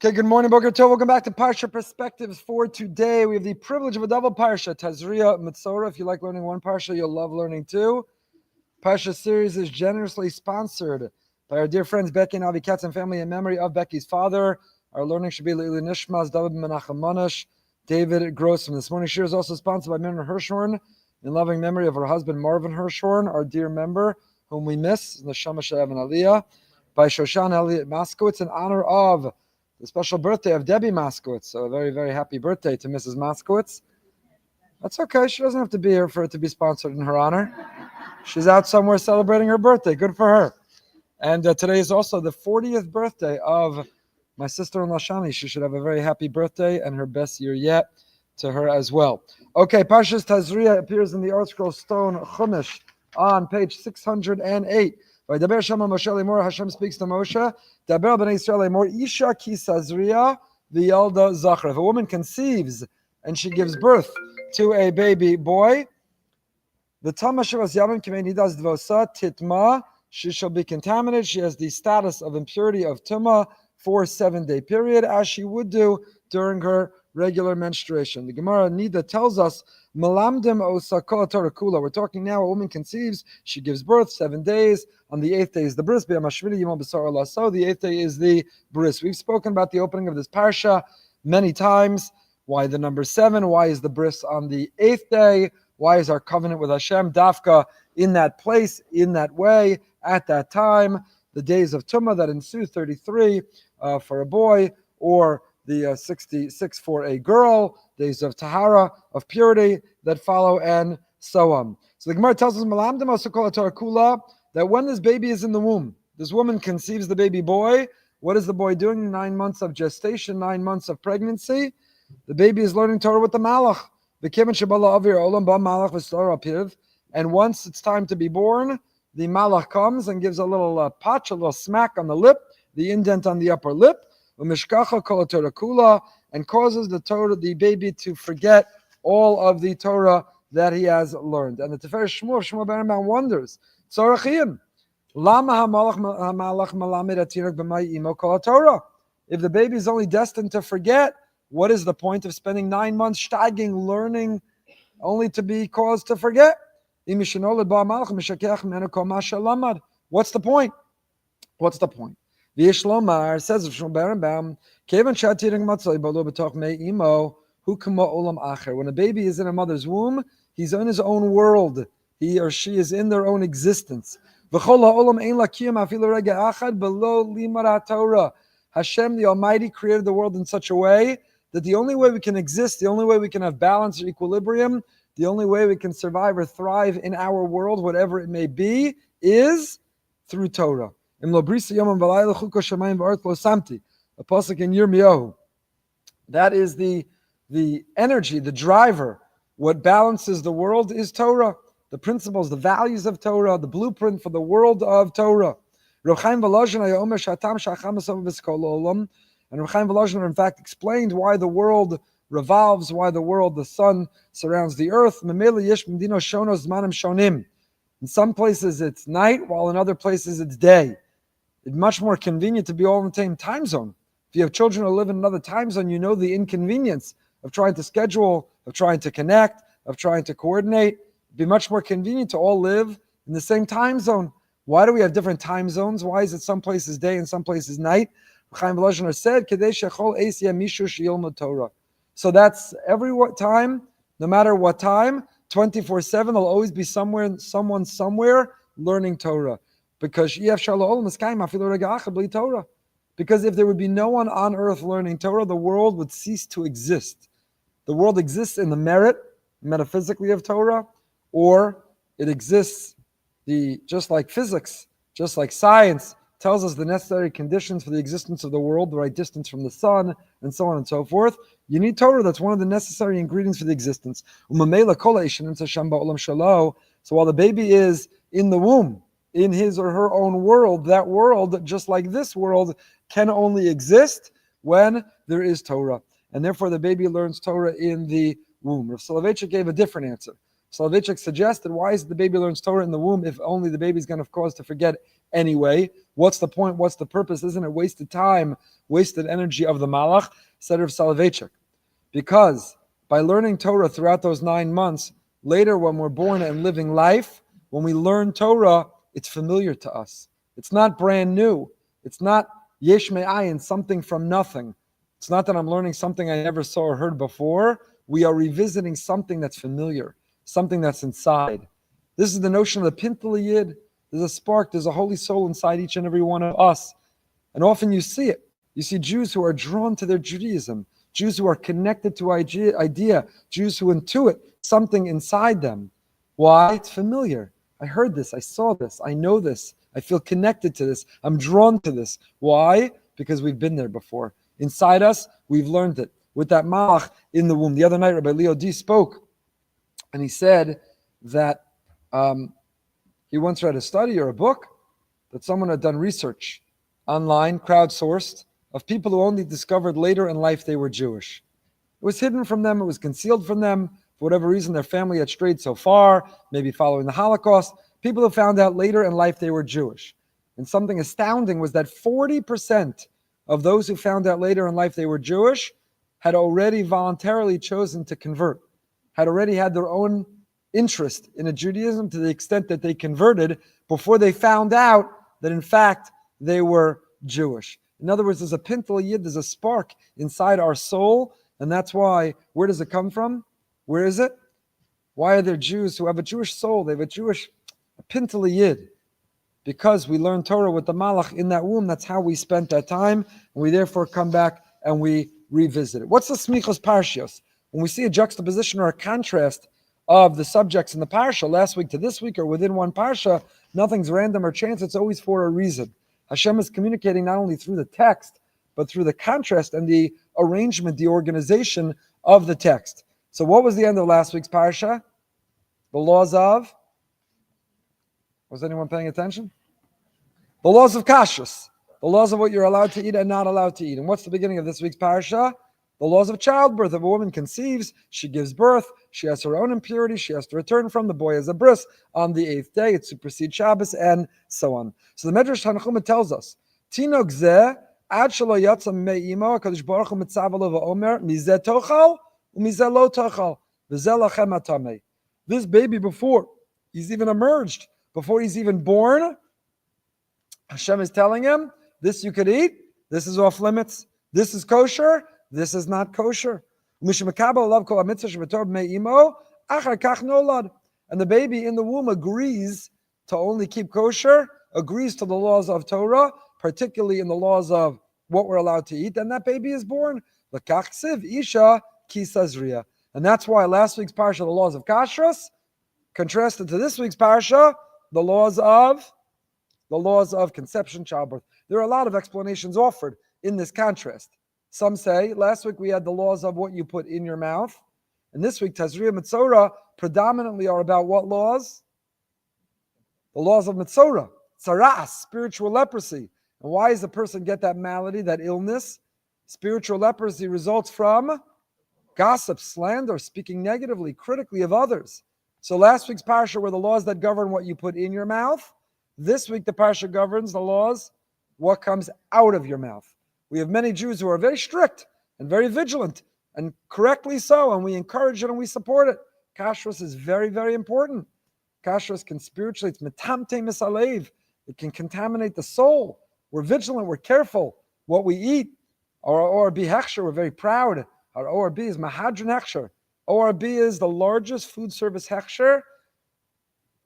Okay, good morning, Boker Tov. Welcome back to Parsha Perspectives for today. We have the privilege of a double Parsha, Tazria-Metzora. If you like learning one Parsha, you'll love learning two. Parsha series is generously sponsored by our dear friends Becky and Avi Katz and family in memory of Becky's father. Our learning should be Leili Nishmas, David Menachem Manash, David Grossman. This morning's shir is also sponsored by Miriam Hirschhorn in loving memory of her husband Marvin Hirschhorn, our dear member, whom we miss, in the Shama Shav and Aliyah, by Shoshan Elliott Moskowitz in honor of the special birthday of Debbie Moskowitz. So a very, very happy birthday to Mrs. Moskowitz. That's okay. She doesn't have to be here for it to be sponsored in her honor. She's out somewhere celebrating her birthday. Good for her. And today is also the 40th birthday of my sister-in-law Shani. She should have a very happy birthday and her best year yet to her as well. Okay, Parshas Tazria appears in the Art Scroll Stone Chumash on page 608. Hashem speaks to Moshe. Daber b'nei Yisrael lemor isha ki Tazria v'yalda zachar. If a woman conceives and she gives birth to a baby boy, the Tama Shavas Yavim Kimei Nidas Dvosa Titma, she shall be contaminated. She has the status of impurity of Tuma for a 7-day period, as she would do during her regular menstruation. The Gemara Nida tells us, Malamdim Osakol Torah Kula. We're talking now, a woman conceives, she gives birth 7 days. On the 8th day is the bris. The 8th day is the bris. We've spoken about the opening of this parsha many times. Why the number 7? Why is the bris on the 8th day? Why is our covenant with Hashem dafka in that place, in that way, at that time? The days of Tumah that ensue, 33 for a boy, or the 66 for a girl, days of Tahara, of purity that follow, and so on. So the Gemara tells us, that when this baby is in the womb, this woman conceives the baby boy. What is the boy doing? 9 months of gestation, 9 months of pregnancy. The baby is learning Torah with the Malach. And once it's time to be born, the Malach comes and gives a little patch, a little smack on the lip, the indent on the upper lip, and causes the baby to forget all of the Torah that he has learned. And the Tiferes Shmuel Berenbaum wonders, if the baby is only destined to forget, what is the point of spending 9 months steiging, learning, only to be caused to forget? What's the point? What's the point? V'yishlomar says of Shmuel Berenbaum, when a baby is in a mother's womb, he's in his own world. He or she is in their own existence. Hashem the Almighty created the world in such a way that the only way we can exist, the only way we can have balance or equilibrium, the only way we can survive or thrive in our world, whatever it may be, is through Torah. A pasuk in Yirmiyahu. That is the energy, the driver. What balances the world is Torah. The principles, the values of Torah, the blueprint for the world of Torah. And Reb Chaim Volozhin, in fact, explained why the world revolves, why the sun surrounds the earth. In some places it's night, while in other places it's day. It's much more convenient to be all in the same time zone. If you have children who live in another time zone, you know the inconvenience of trying to schedule, of trying to connect, of trying to coordinate. It'd be much more convenient to all live in the same time zone. Why do we have different time zones? Why is it some places day and some places night? Chaim Volozhin said, so that's every time, no matter what time, 24/7, there'll always be someone somewhere learning Torah. Because if there would be no one on earth learning Torah, the world would cease to exist. The world exists in the merit, metaphysically, of Torah, or it exists just like physics, just like science tells us the necessary conditions for the existence of the world, the right distance from the sun, and so on and so forth. You need Torah. That's one of the necessary ingredients for the existence. So while the baby is in the womb, in his or her own world, that world, just like this world, can only exist when there is Torah. And therefore the baby learns Torah in the womb. Rav Soloveitchik gave a different answer. Soloveitchik suggested, why is it the baby learns Torah in the womb if only the baby's going to cause to forget anyway? What's the point? What's the purpose? Isn't it wasted time, wasted energy of the malach? Said Rav Soloveitchik. Because by learning Torah throughout those 9 months, later when we're born and living life, when we learn Torah, it's familiar to us. It's not brand new. It's not yesh me'ayin, something from nothing. It's not that I'm learning something I never saw or heard before. We are revisiting something that's familiar, something that's inside. This is the notion of the pintel yid. There's a spark, there's a holy soul inside each and every one of us. And often you see it. You see Jews who are drawn to their Judaism, Jews who are connected to idea, Jews who intuit something inside them. Why? It's familiar. I heard this, I saw this, I know this, I feel connected to this, I'm drawn to this. Why? Because we've been there before. Inside us, we've learned it. With that malach in the womb. The other night, Rabbi Leo D spoke, and he said that he once read a study or a book that someone had done research online, crowdsourced, of people who only discovered later in life they were Jewish. It was hidden from them, it was concealed from them. For whatever reason, their family had strayed so far, maybe following the Holocaust. People who found out later in life they were Jewish. And something astounding was that 40% of those who found out later in life they were Jewish had already voluntarily chosen to convert, had already had their own interest in a Judaism to the extent that they converted before they found out that in fact they were Jewish. In other words, there's a pintel yid, there's a spark inside our soul, and that's why, where does it come from? Where is it? Why are there Jews who have a Jewish soul? They have a pintel yid. Because we learn Torah with the malach in that womb, that's how we spent that time, and we therefore come back and we revisit it. What's the smichos parshios? When we see a juxtaposition or a contrast of the subjects in the parsha, last week to this week or within one parsha, nothing's random or chance, it's always for a reason. Hashem is communicating not only through the text, but through the contrast and the arrangement, the organization of the text. So what was the end of last week's parsha? The laws of? Was anyone paying attention? The laws of kashrus. The laws of what you're allowed to eat and not allowed to eat. And what's the beginning of this week's parsha? The laws of childbirth. If a woman conceives, she gives birth, she has her own impurity, she has to return from, the boy has a bris on the 8th day, it supersedes Shabbos, and so on. So the Medrash Tanchuma tells us, Tinok zeh, ad shelo yatsa me'imo, HaKadosh Baruch Hu mitzav lo v'omer, mizeh tochal, u'mizeh lo tochal, v'zeh lachem hatamei. This baby, before he's even emerged, before he's even born, Hashem is telling him, this you could eat, this is off limits, this is kosher, this is not kosher. And the baby in the womb agrees to only keep kosher, agrees to the laws of Torah, particularly in the laws of what we're allowed to eat, and that baby is born. And that's why last week's parsha, the laws of kashrus, contrasted to this week's parsha, the laws of conception, childbirth. There are a lot of explanations offered in this contrast. Some say, last week we had the laws of what you put in your mouth, and this week Tazria-Metzora predominantly are about what laws? The laws of Metzora, tzaras, spiritual leprosy. And why does a person get that malady, that illness? Spiritual leprosy results from gossip, slander, speaking negatively, critically of others. So last week's parsha were the laws that govern what you put in your mouth. This week the parsha governs the laws, what comes out of your mouth. We have many Jews who are very strict and very vigilant, and correctly so, and we encourage it and we support it. Kashrus is very, very important. Kashrus can spiritually, it's metamte misalev. It can contaminate the soul. We're vigilant, we're careful what we eat. Our ORB hechsher, we're very proud. Our ORB is mahadran hechsher. ORB is the largest food service hechsher,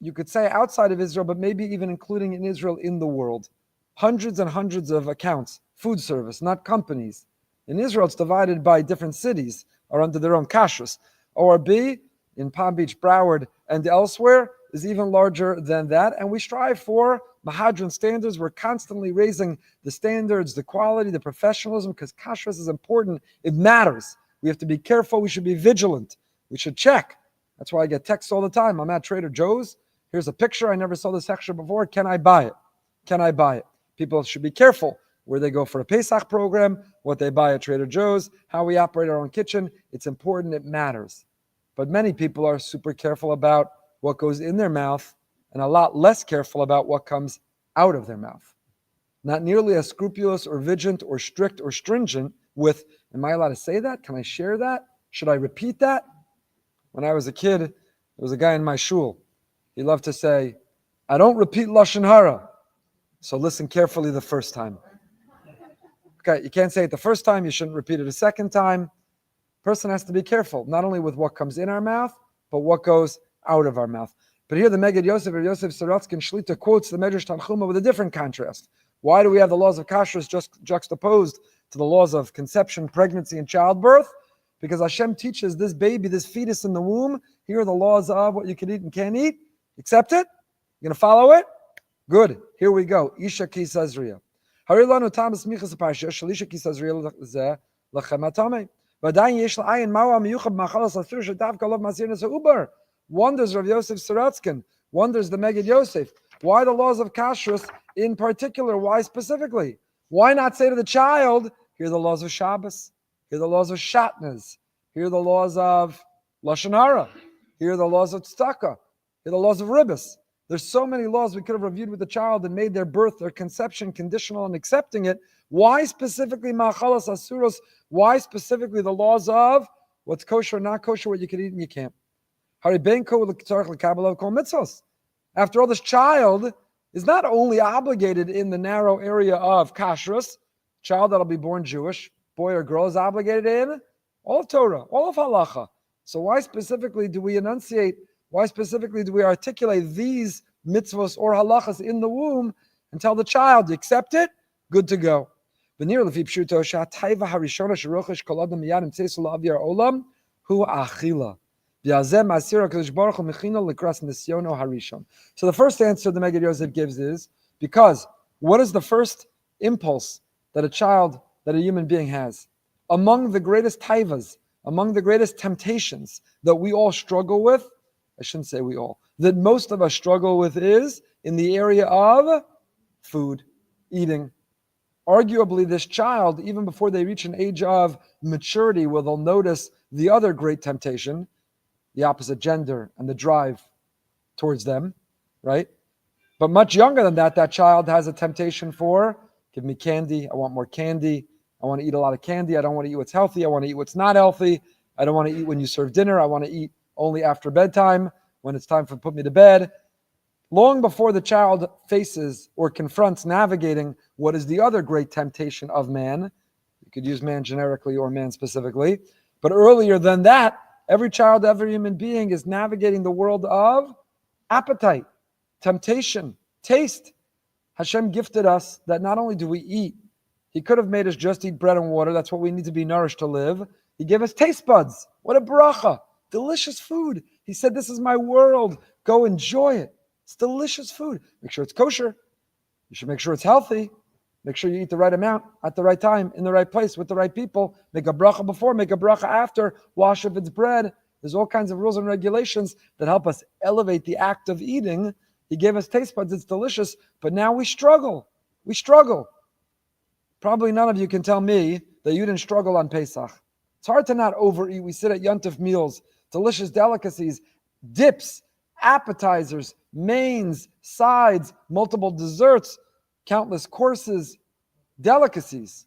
you could say outside of Israel, but maybe even including in Israel, in the world. Hundreds and hundreds of accounts, food service, not companies. In Israel, it's divided by different cities, are under their own kashrus. ORB in Palm Beach, Broward, and elsewhere is even larger than that, and we strive for mahadran standards. We're constantly raising the standards, the quality, the professionalism, because kashrus is important. It matters. We have to be careful. We should be vigilant. We should check. That's why I get texts all the time. I'm at Trader Joe's. Here's a picture. I never saw this picture before. Can I buy it? Can I buy it? People should be careful where they go for a Pesach program, what they buy at Trader Joe's, how we operate our own kitchen. It's important. It matters. But many people are super careful about what goes in their mouth and a lot less careful about what comes out of their mouth. Not nearly as scrupulous or vigilant or strict or stringent with, am I allowed to say that? Can I share that? Should I repeat that? When I was a kid, there was a guy in my shul. He loved to say, I don't repeat Lashon Hara. So listen carefully the first time. Okay, you can't say it the first time. You shouldn't repeat it a second time. Person has to be careful, not only with what comes in our mouth, but what goes out of our mouth. But here the Megid Yosef Sorotzkin Shlita quotes the Medrash Tanchuma with a different contrast. Why do we have the laws of kashrus just juxtaposed to the laws of conception, pregnancy, and childbirth? Because Hashem teaches this baby, this fetus in the womb, here are the laws of what you can eat and can't eat. Accept it? You're going to follow it? Good. Here we go. Isha ki Tazria. Harilanu tamas michas parsha shalisha ki Tazria ze lachematame. V'adayin yesh la'ayin ma'u miyuchad machalas asur shadav kalav masir nesa uber. Wonders Rav Yosef Sorotzkin. Wonders the Megid Yosef. Why the laws of kashrus in particular? Why specifically? Why not say to the child, here are the laws of Shabbos, here are the laws of Shatnez, here are the laws of Lashon Hara, here are the laws of Tzedakah, here are the laws of Ribbis. There's so many laws we could have reviewed with the child and made their birth, their conception conditional on accepting it. Why specifically Machalas Asuros? Why specifically the laws of what's kosher and not kosher, what you can eat and you can't? After all, this child is not only obligated in the narrow area of kashrus, child that'll be born Jewish, boy or girl is obligated in all of Torah, all of halacha. So why specifically do we enunciate, why specifically do we articulate these mitzvos or halachas in the womb and tell the child, you accept it, good to go. So the first answer the Megid Yosef gives is, because what is the first impulse that a child, that a human being has? Among the greatest taivas, among the greatest temptations that we all struggle with, I shouldn't say we all, that most of us struggle with is in the area of food, eating. Arguably, this child, even before they reach an age of maturity where they'll notice the other great temptation, the opposite gender and the drive towards them, right? But much younger than that, that child has a temptation for, give me candy, I want more candy, I want to eat a lot of candy, I don't want to eat what's healthy, I want to eat what's not healthy, I don't want to eat when you serve dinner, I want to eat only after bedtime, when it's time for put me to bed. Long before the child faces or confronts navigating what is the other great temptation of man, you could use man generically or man specifically, but earlier than that, every child, every human being is navigating the world of appetite, temptation, taste. Hashem gifted us that not only do we eat, He could have made us just eat bread and water. That's what we need to be nourished to live. He gave us taste buds. What a bracha. Delicious food. He said, this is my world. Go enjoy it. It's delicious food. Make sure it's kosher. You should make sure it's healthy. Make sure you eat the right amount at the right time, in the right place, with the right people. Make a bracha before, make a bracha after. Wash if it's bread. There's all kinds of rules and regulations that help us elevate the act of eating. He gave us taste buds. It's delicious. But now we struggle. We struggle. Probably none of you can tell me that you didn't struggle on Pesach. It's hard to not overeat. We sit at Yontif meals, delicious delicacies, dips, appetizers, mains, sides, multiple desserts, countless courses, delicacies.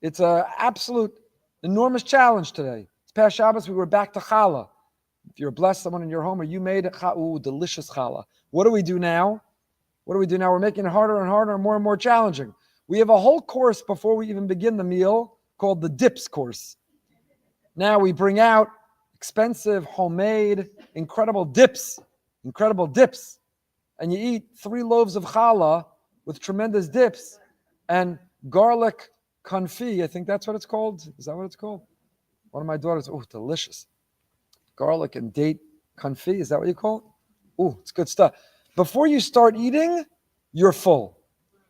It's an absolute enormous challenge today. This past Shabbos, we were back to challah. If you're blessed, someone in your home, or you made it, delicious challah. What do we do now? What do we do now? We're making it harder and harder and more challenging. We have a whole course before we even begin the meal called the dips course. Now we bring out expensive, homemade, incredible dips. And you eat 3 loaves of challah with tremendous dips and garlic confit. I think that's what it's called. Is that what it's called? One of my daughters, delicious. Garlic and date confit. Is that what you call it? It's good stuff. Before you start eating, you're full.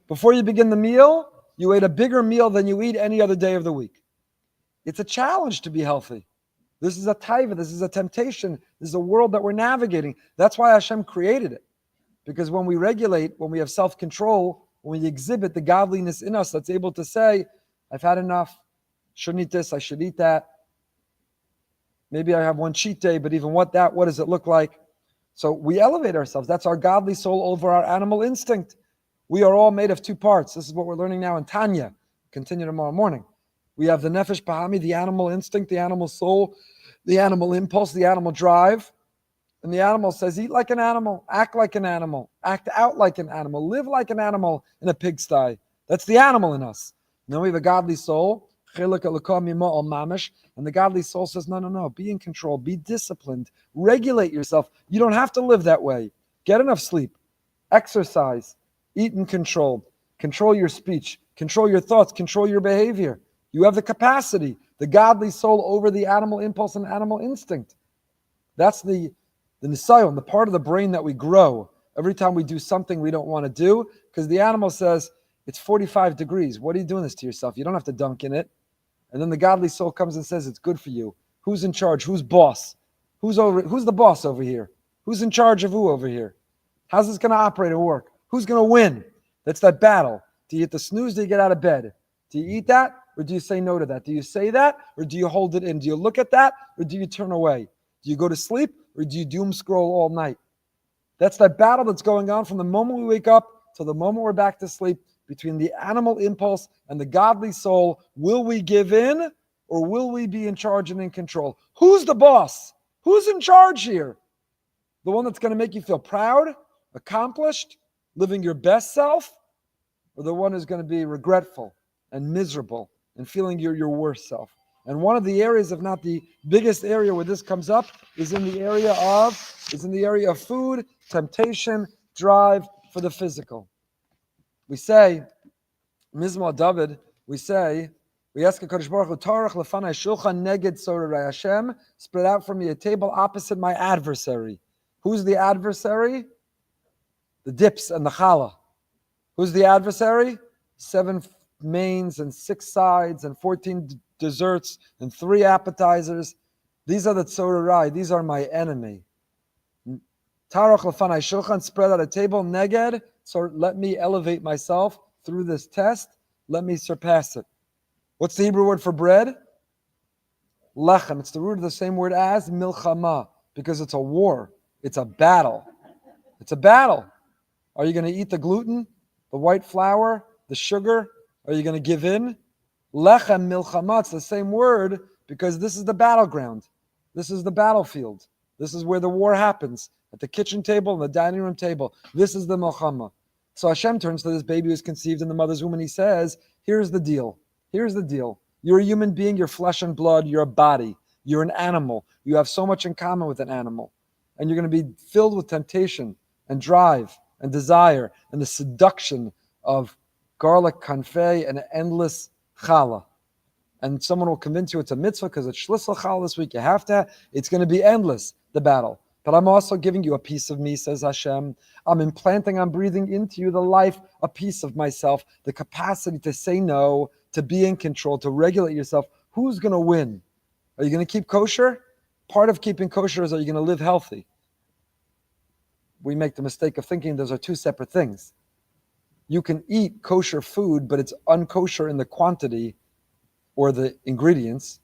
Before you begin the meal, you ate a bigger meal than you eat any other day of the week. It's a challenge to be healthy. This is a taiva. This is a temptation. This is a world that we're navigating. That's why Hashem created it. Because when we regulate, when we have self-control, when we exhibit the godliness in us that's able to say, I've had enough, shouldn't eat this, I should eat that. Maybe I have one cheat day, but even what does it look like? So we elevate ourselves. That's our godly soul over our animal instinct. We are all made of two parts. This is what we're learning now in Tanya. Continue tomorrow morning. We have the nefesh bahami, the animal instinct, the animal soul, the animal impulse, the animal drive. And the animal says, eat like an animal, act like an animal, act out like an animal, live like an animal in a pigsty. That's the animal in us. And then we have a godly soul, and the godly soul says, no, be in control, be disciplined, regulate yourself. You don't have to live that way. Get enough sleep, exercise, eat in control your speech, control your thoughts, control your behavior. You have the capacity, the godly soul over the animal impulse and animal instinct. That's the nisayon, the part of the brain that we grow every time we do something we don't want to do, because the animal says, it's 45 degrees. What are you doing this to yourself? You don't have to dunk in it. And then the godly soul comes and says, it's good for you. Who's in charge? Who's boss? Who's the boss over here? Who's in charge of who over here? How's this going to operate and work? Who's going to win? That's that battle. Do you hit the snooze? Do you get out of bed? Do you eat that? Or do you say no to that? Do you say that? Or do you hold it in? Do you look at that? Or do you turn away? Do you go to sleep? Or do you doom scroll all night? That's that battle that's going on from the moment we wake up till the moment we're back to sleep, between the animal impulse and the godly soul. Will we give in, or will we be in charge and in control? Who's the boss? Who's in charge here? The one that's going to make you feel proud, accomplished, living your best self, or the one who's going to be regretful and miserable and feeling your worst self? And one of the areas, if not the biggest area where this comes up, is in the area of food, temptation, drive for the physical. We say, Mizmor David, we ask HaKadosh Baruch Hu, Tarach lefanai shulchan neged sorerai, Hashem, spread out for me a table opposite my adversary. Who's the adversary? The dips and the challah. Who's the adversary? 7 mains and 6 sides and 14 desserts and 3 appetizers. These are the tzorerai. These are my enemy. Tarach lefanai shulchan, spread out a table, neged, so let me elevate myself through this test. Let me surpass it. What's the Hebrew word for bread? Lechem. It's the root of the same word as milchama, because it's a war. It's a battle. It's a battle. Are you going to eat the gluten, the white flour, the sugar? Are you going to give in? Lechem, milchama, it's the same word, because this is the battleground. This is the battlefield. This is where the war happens. At the kitchen table and the dining room table. This is the milchama. So Hashem turns to this baby who's conceived in the mother's womb and he says, here's the deal. Here's the deal. You're a human being, you're flesh and blood, you're a body, you're an animal. You have so much in common with an animal. And you're going to be filled with temptation and drive and desire and the seduction of garlic confit and endless challah. And someone will convince you it's a mitzvah because it's shlisel challah this week. You have to. It's going to be endless, the battle. But I'm also giving you a piece of me, says Hashem. I'm breathing into you the life, a piece of myself, the capacity to say no, to be in control, to regulate yourself. Who's going to win? Are you going to keep kosher? Part of keeping kosher is, are you going to live healthy? We make the mistake of thinking those are 2 separate things. You can eat kosher food, but it's unkosher in the quantity or the ingredients.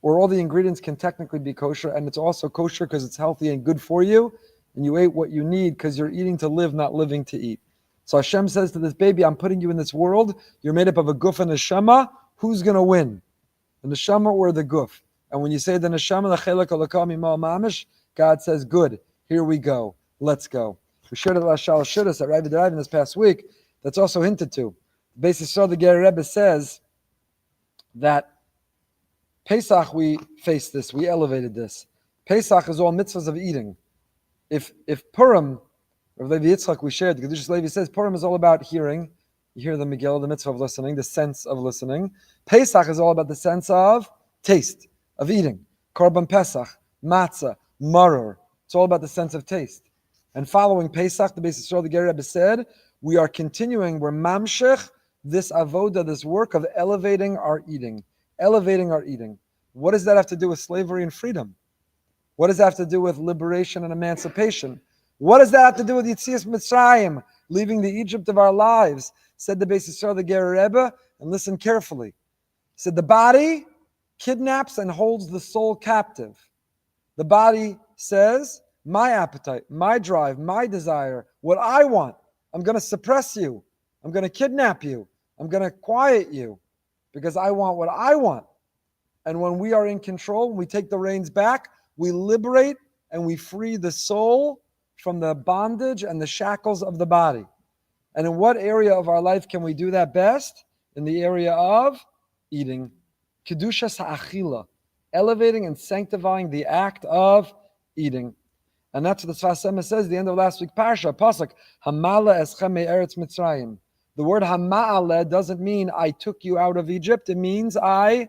Or all the ingredients can technically be kosher, and it's also kosher because it's healthy and good for you, and you ate what you need because you're eating to live, not living to eat. So Hashem says to this baby, I'm putting you in this world. You're made up of a guf and a neshama. Who's going to win? The neshama or the guf? And when you say the neshama, the chelek alakam imal mamish, God says, good, here we go. Let's go. We shared it last Shalosh Shuddas at Rav Derive this past week. That's also hinted to. The Beis Yisrael, the Ger Rebbe says that Pesach, we faced this, we elevated this. Pesach is all mitzvahs of eating. If Purim, Rav Levi Yitzchak, we shared, the Kedushas Levi says Purim is all about hearing. You hear the Megillah, the mitzvah of listening, the sense of listening. Pesach is all about the sense of taste, of eating. Korban Pesach, matzah, maror. It's all about the sense of taste. And following Pesach, the Beis Yisrael, the Ger Rebbe said, we are continuing, we're mamshech, this avoda, this work of elevating our eating. Elevating our eating. What does that have to do with slavery and freedom? What does that have to do with liberation and emancipation? What does that have to do with Yetzias Mitzrayim, leaving the Egypt of our lives? Said the Beis Yisrael, the Ger Rebbe, and listen carefully. He said the body kidnaps and holds the soul captive. The body says, my appetite, my drive, my desire, what I want. I'm going to suppress you. I'm going to kidnap you. I'm going to quiet you because I want what I want. And when we are in control, when we take the reins back, we liberate and we free the soul from the bondage and the shackles of the body. And in what area of our life can we do that best? In the area of eating. Kedushas ha'achila, elevating and sanctifying the act of eating. And that's what the Tzfas says at the end of last week's Parsha, Pasuk, Hamala eschem me'eretz Mitzrayim. The word Hama'ale doesn't mean I took you out of Egypt. It means I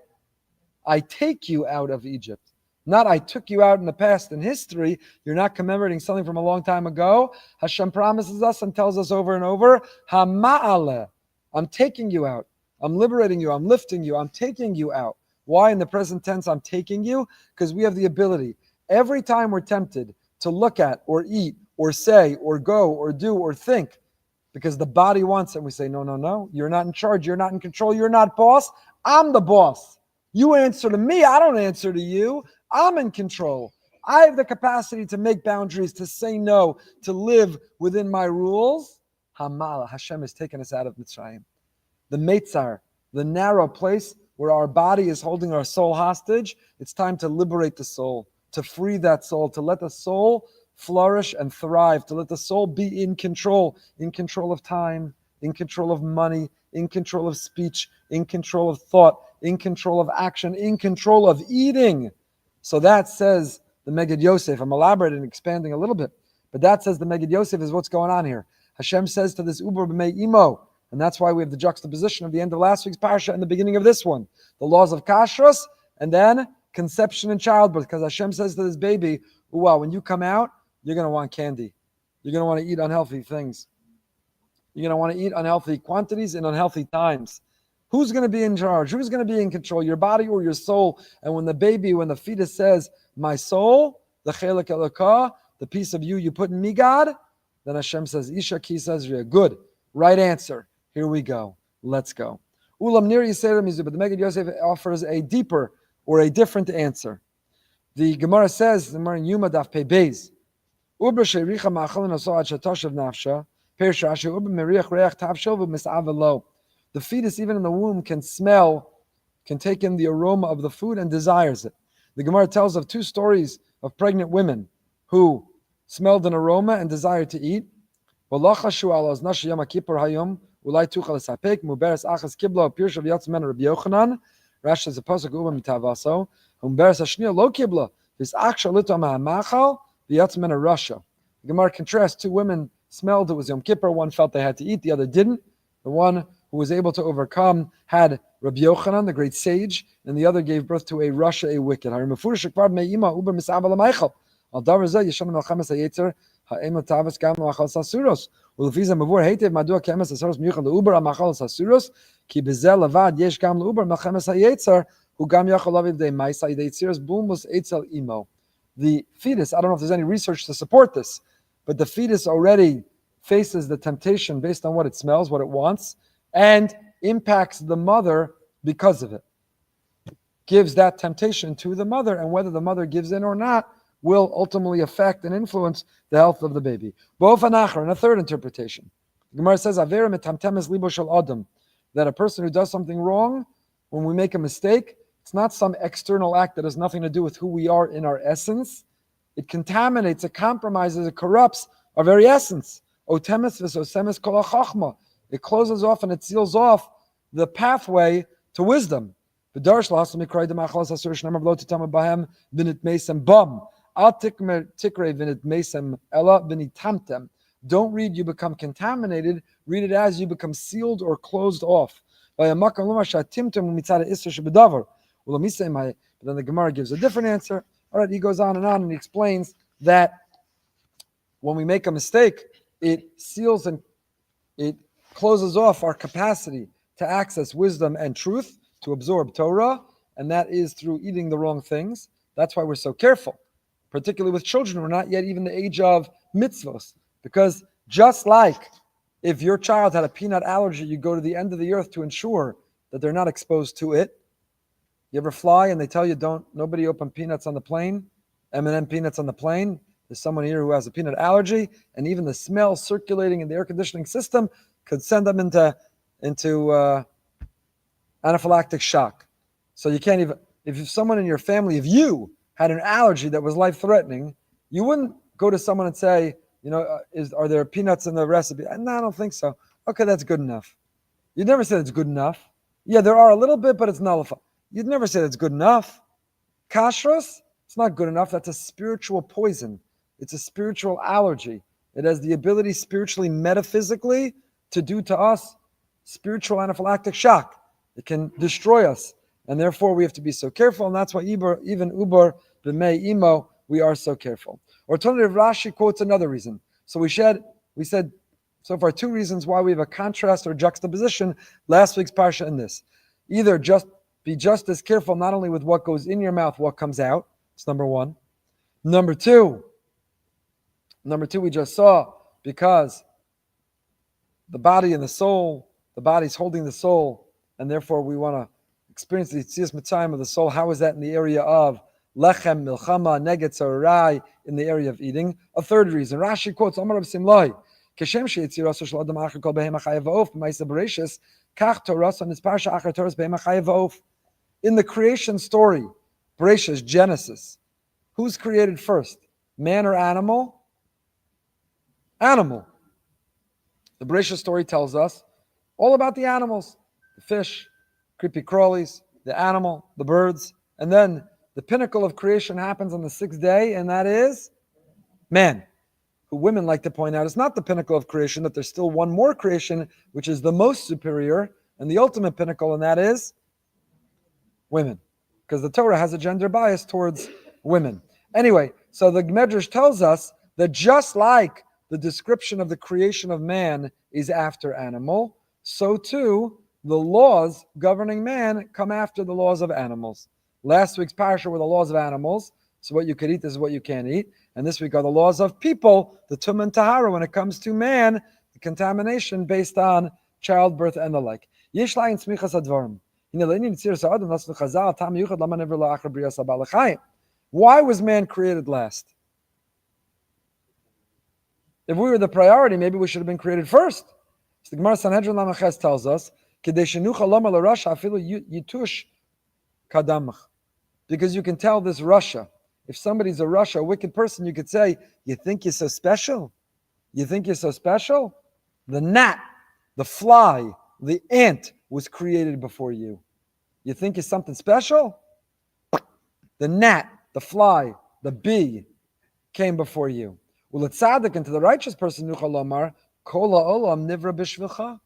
take you out of Egypt. Not I took you out in the past in history. You're not commemorating something from a long time ago. Hashem promises us and tells us over and over, Hama'ale. I'm taking you out. I'm liberating you. I'm lifting you. I'm taking you out. Why in the present tense I'm taking you? Because we have the ability. Every time we're tempted to look at or eat or say or go or do or think, because the body wants it, and we say, no, no, no. You're not in charge. You're not in control. You're not boss. I'm the boss. You answer to me. I don't answer to you. I'm in control. I have the capacity to make boundaries, to say no, to live within my rules. Hamala, Hashem has taken us out of Mitzrayim. The Meitzar, the narrow place where our body is holding our soul hostage. It's time to liberate the soul, to free that soul, to let the soul flourish and thrive, to let the soul be in control of time, in control of money, in control of speech, in control of thought, in control of action, in control of eating. So that says the Megid Yosef. I'm elaborating and expanding a little bit, but that says the Megid Yosef is what's going on here. Hashem says to this Uber b'mei imo, and that's why we have the juxtaposition of the end of last week's Parsha and the beginning of this one. The laws of kashrus, and then conception and childbirth, because Hashem says to this baby, well, when you come out, you're going to want candy. You're going to want to eat unhealthy things. You're going to want to eat unhealthy quantities in unhealthy times. Who's going to be in charge? Who's going to be in control? Your body or your soul? And when the fetus says, my soul, the chelek elokah, the piece of you put in me, God, then Hashem says, Isha ki Tazria. Good. Right answer. Here we go. Let's go. Ulam nir yisera mizu, but the Megid Yosef offers a deeper or a different answer. The Gemara says, the Gemara in Yuma daf pei beis, Ubra she'richa ma'achalin aso ad shetoshev nafsha, perisha asher ubra meriach reach tavshel v'mis'ava lo. The fetus, even in the womb, can smell, can take in the aroma of the food and desires it. The Gemara tells of two stories of pregnant women who smelled an aroma and desired to eat. Ulai tuchal esapek muberes achas kiblo pirshav yatzmen Rabbi Yochanan. Rashi says a pasuk uva mitavaso. Muberes hashniya lo kibla vis achsha lito ma'amachal v'yatzmen Russia. The Gemara contrasts two women smelled it was Yom Kippur. One felt they had to eat, the other didn't. The one who was able to overcome had Rabbi Yochanan, the great sage, and the other gave birth to a Russia, a wicked. ולפי מבואר היטב מדוע כאמס הסורוס מיוחד לעובר המאכל הסורוס כי בזה לבד יש גם לעובר מלחמס היצר הוא גם יכול להביא לידי מייסה ידי יצירס בולמוס אצל אימו. The fetus, I don't know if there's any research to support this, but the fetus already faces the temptation based on what it smells, what it wants, and impacts the mother because of it. Gives that temptation to the mother, and whether the mother gives in or not will ultimately affect and influence the health of the baby. And a third interpretation. The Gemara says, that a person who does something wrong, when we make a mistake, it's not some external act that has nothing to do with who we are in our essence. It contaminates, it compromises, it corrupts our very essence. It closes off and it seals off the pathway to wisdom. Don't read you become contaminated, read it as you become sealed or closed off. But then the Gemara gives a different answer. All right, he goes on and he explains that when we make a mistake, it seals and it closes off our capacity to access wisdom and truth, to absorb Torah, and that is through eating the wrong things. That's why we're so careful, particularly with children who are not yet even the age of mitzvos. Because just like if your child had a peanut allergy, you go to the end of the earth to ensure that they're not exposed to it. You ever fly and they tell you nobody open peanuts on the plane? M&M peanuts on the plane. There's someone here who has a peanut allergy, and even the smell circulating in the air conditioning system could send them into anaphylactic shock. So you can't even, if someone in your family, if you had an allergy that was life-threatening, you wouldn't go to someone and say, are there peanuts in the recipe? No, I don't think so. Okay, that's good enough. You'd never say it's good enough. Yeah, there are a little bit, but it's nullified. You'd never say that's good enough. Kashrus, it's not good enough. That's a spiritual poison. It's a spiritual allergy. It has the ability spiritually, metaphysically, to do to us spiritual anaphylactic shock. It can destroy us. And therefore, we have to be so careful. And that's why even Uber, B'mei Imo, we are so careful. Or alternative, Rashi quotes another reason. So we said so far 2 reasons why we have a contrast or juxtaposition last week's Parsha and this. Either be just as careful not only with what goes in your mouth, what comes out. It's number 1. Number two, we just saw, because the body and the soul, the body's holding the soul, and therefore we want to experience the Tazria-Metzora of the soul. How is that in the area of lechem, milchama, neged, tzarai, in the area of eating? A third reason, Rashi quotes, Amar Reb Simlai, Keshem sheyitziraso shel adam achar kol behem achayev va'of, b'ma'aseh bereshis, kach Torah on his parsha achar Torah behem achayev va'of. In the creation story, Bereshis, Genesis, who's created first, man or animal? Animal. The Bereshis story tells us all about the animals, the fish, creepy crawlies, the animal, the birds, and then the pinnacle of creation happens on the 6th day, and that is man. Who women like to point out is not the pinnacle of creation, that there's still one more creation, which is the most superior and the ultimate pinnacle, and that is women. Because the Torah has a gender bias towards women. Anyway, so the Medrash tells us that just like the description of the creation of man is after animal, so too the laws governing man come after the laws of animals. Last week's Parsha were the laws of animals, so what you could eat, this is what you can't eat. And this week are the laws of people, the Tum and Tahara, when it comes to man, the contamination based on childbirth and the like. Why was man created last? If we were the priority, maybe we should have been created first. So the Gemara Sanhedrin Lamachas tells us, because you can tell this Russia. If somebody's a Russia, a wicked person, you could say, you think you're so special? You think you're so special? The gnat, the fly, the ant was created before you. You think you're something special? The gnat, the fly, the bee came before you. Well, it's tzaddik, and to the righteous person, nuchal lomar, kol ha'olam nivra b'shvilcha.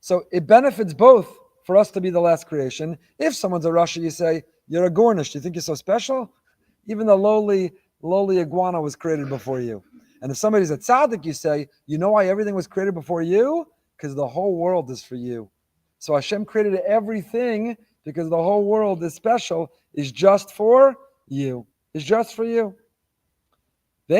So it benefits both for us to be the last creation. If someone's a Russia, you say, you're a Gornish. You think you're so special? Even the lowly iguana was created before you. And if somebody's a tzaddik, you say, you know why everything was created before you? Because the whole world is for you. So Hashem created everything because the whole world is special, is just for you. It's just for you. So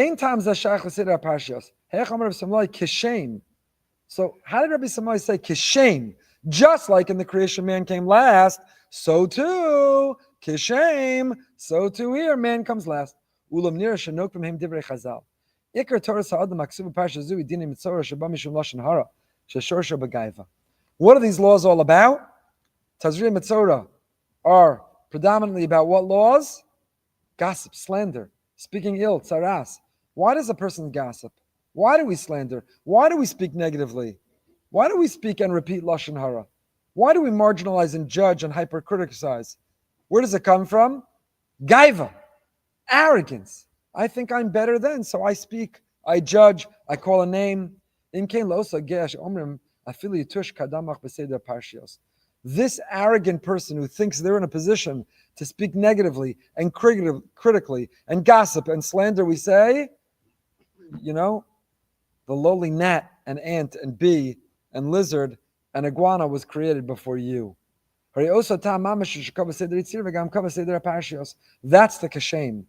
how did Rabbi Samai say kishem? Just like in the creation man came last, so too, kishem, so too here, man comes last. Ulam nira shenok from him divrei chazal. Ikar Torah sa'adam aksuv Parsha zui dinim mitzora sheba mishum lashon hara sheshorsha begaiva. What are these laws all about? Tazria-Metzora are predominantly about what laws? Gossip, slander, speaking ill, tzaras. Why does a person gossip? Why do we slander? Why do we speak negatively? Why do we speak and repeat lashon hara? Why do we marginalize and judge and hypercriticize? Where does it come from? Gaiva, arrogance. I think I'm better than, so I speak, I judge, I call a name. This arrogant person who thinks they're in a position to speak negatively and critically and gossip and slander, we say, the lowly gnat and ant and bee and lizard and iguana was created before you. That's the kashem.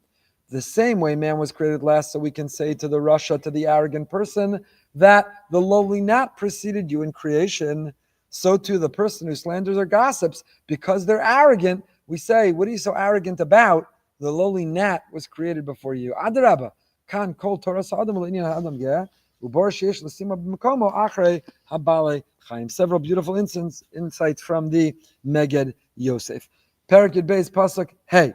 The same way man was created last, so we can say to the Russia, to the arrogant person, that the lowly gnat preceded you in creation. So too the person who slanders or gossips, because they're arrogant, we say, what are you so arrogant about? The lowly gnat was created before you. Adarabba, kan kol Torah sa'adam l'inyan ha'adam geh, u'bor sheyesh l'sima b'mekomo achrei habale chaim. Several beautiful insights from the Meged Yosef. Parakid Beis Pasuk, hey.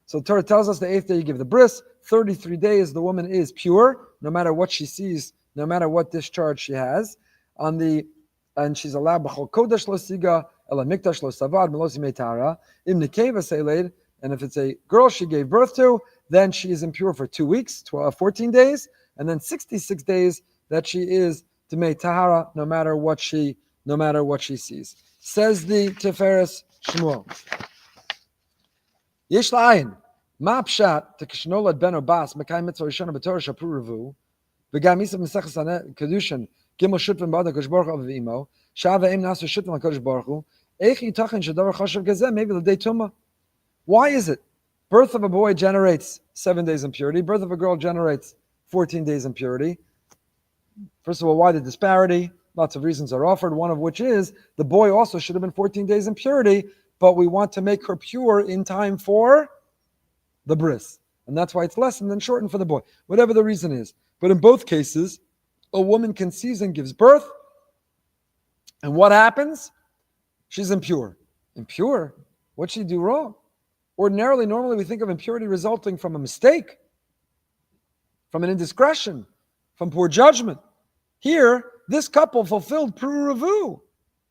So Torah tells us the 8th day you give the bris. 33 days the woman is pure, no matter what she sees, no matter what discharge she has. And she's allowed b'chol kodesh lo siga, ela mikdash lo savad, melosi meitara, im nekeva seiled. And if it's a girl she gave birth to, then she is impure for 2 weeks, 14 days, and then 66 days that she is T'mei Tahara, no matter what she sees. Says the Tiferes Shmuel. Yesh la'ayin, ma pshat tekishnolad ben obas mekayim mitzvah rishona b'torah shapur revu, v'gam isav meseches kedushin gimel shutvan b'ada kodesh baruch hu v'imo, shava em nasu shutvan l'kodesh baruch hu, eich yitachen shedavar chashav gazeh maybe l'dei tumah. Why is it? Birth of a boy generates 7 days impurity. Birth of a girl generates 14 days impurity. First of all, why the disparity? Lots of reasons are offered, one of which is the boy also should have been 14 days impurity, but we want to make her pure in time for the bris. And that's why it's lessened and shortened for the boy, whatever the reason is. But in both cases, a woman conceives and gives birth, and what happens? She's impure. Impure? What'd she do wrong? Normally we think of impurity resulting from a mistake, from an indiscretion, from poor judgment. Here, this couple fulfilled Pru-Revu.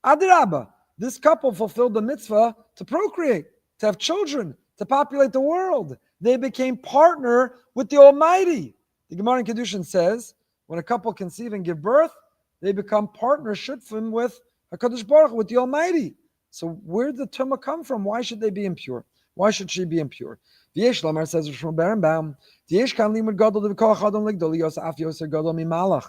Adirabba. This couple fulfilled the mitzvah to procreate, to have children, to populate the world. They became partner with the Almighty. The Gemara in Kedushin says, when a couple conceive and give birth, they become partner shutfim with HaKadosh Baruch Hu, with the Almighty. So where did the tumah come from? Why should they be impure? Why should she be impure? V'yesh lamar says from Berenbaum, V'yesh kan limud gadol dev'koach adam ligdol yos af yoser gadol mimalach.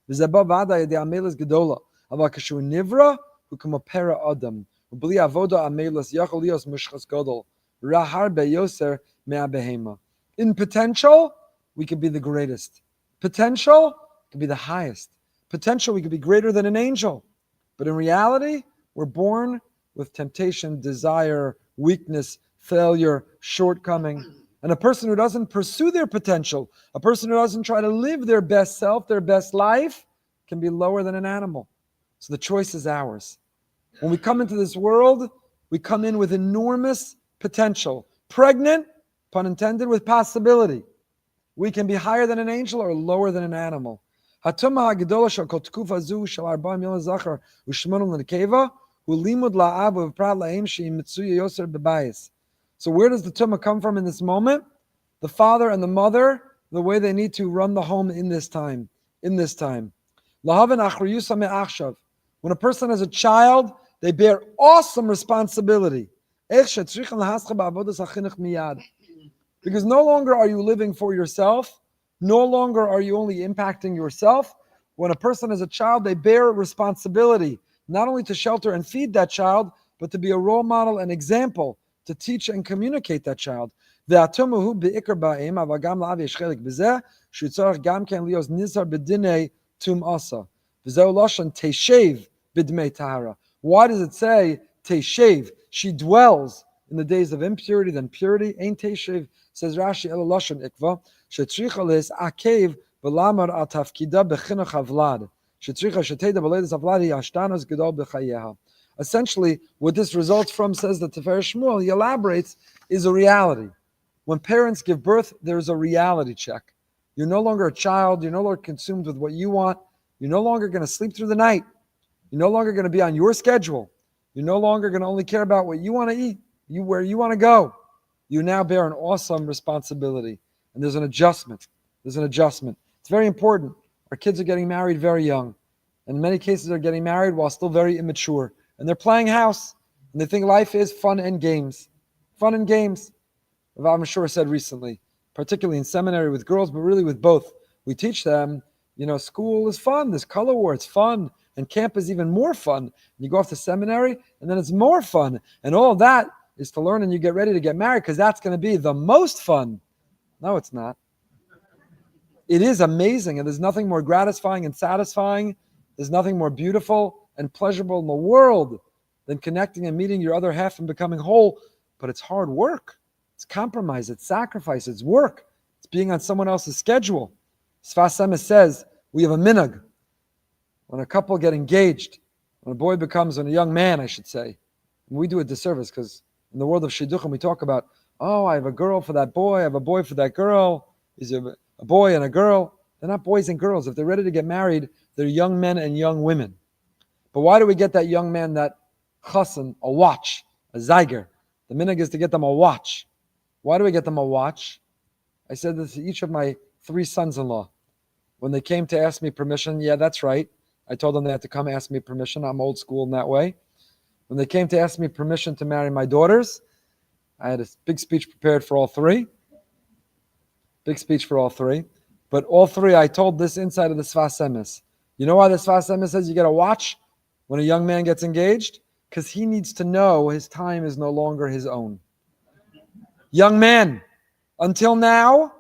V'zeba vada yedei amelis gedola. Ava kashu nivra hukam opera adam. U'bli avoda amelis yachol yos mishchas gadol. Rahar beyoser mea behema. In potential, we could be the greatest. Potential could be the highest. Potential, we could be greater than an angel. But in reality, we're born with temptation, desire, weakness, failure, shortcoming. And a person who doesn't pursue their potential, a person who doesn't try to live their best self, their best life, can be lower than an animal. So the choice is ours. When we come into this world, we come in with enormous potential. Pregnant, pun intended, with possibility. We can be higher than an angel or lower than an animal. Hatuma ha'gedola shel kol tkufa zu shel 40 yom zachar u'shmonu l'nekeva u'limud la'av u'vprat la'im she'im mitzuya yoser b'bayis. So where does the tumah come from in this moment? The father and the mother, the way they need to run the home in this time. When a person has a child, they bear awesome responsibility. Because no longer are you living for yourself, no longer are you only impacting yourself. When a person has a child, they bear responsibility, not only to shelter and feed that child, but to be a role model and example, to teach and communicate that child. Why does it say teshev? She dwells in the days of impurity than purity. Ain't teshev, says Rashi, ela lashon ikva, shetricha les akev v'lamar al tafkida b'chinuch havlad. Shetricha sheteda b'ledes havlad hi ashtanos gedol b'chayeha. Essentially, what this results from, says the Tiferes Shmuel, he elaborates, is a reality. When parents give birth, there's a reality check. You're no longer a child. You're no longer consumed with what you want. You're no longer going to sleep through the night. You're no longer going to be on your schedule. You're no longer going to only care about what you want to eat, where you want to go. You now bear an awesome responsibility. And there's an adjustment. It's very important. Our kids are getting married very young. In many cases, they're getting married while still very immature. And they're playing house, and they think life is fun and games. Fun and games. Rav Mashur said recently, particularly in seminary with girls, but really with both. We teach them, school is fun. There's color war, it's fun. And camp is even more fun. And you go off to seminary, and then it's more fun. And all of that is to learn and you get ready to get married, because that's going to be the most fun. No, it's not. It is amazing, and there's nothing more gratifying and satisfying. There's nothing more beautiful and pleasurable in the world than connecting and meeting your other half and becoming whole. But it's hard work. It's compromise. It's sacrifice. It's work. It's being on someone else's schedule. Sfas Emes says we have a minhag. When a couple get engaged, when a young man, I should say, we do a disservice because in the world of shidduchim we talk about, oh, I have a girl for that boy, I have a boy for that girl. Is a boy and a girl. They're not boys and girls. If they're ready to get married, they're young men and young women. But why do we get that young man, that chassan, a watch, a zeiger? The minhag is to get them a watch. Why do we get them a watch? I said this to each of my 3 sons-in-law. When they came to ask me permission, yeah, that's right. I told them they had to come ask me permission. I'm old school in that way. When they came to ask me permission to marry my daughters, I had a big speech prepared for all 3. Big speech for all 3. But all 3, I told this inside of the Sfas Emes. You know why the Sfas Emes says you get a watch when a young man gets engaged? Because he needs to know his time is no longer his own. Young man, until now,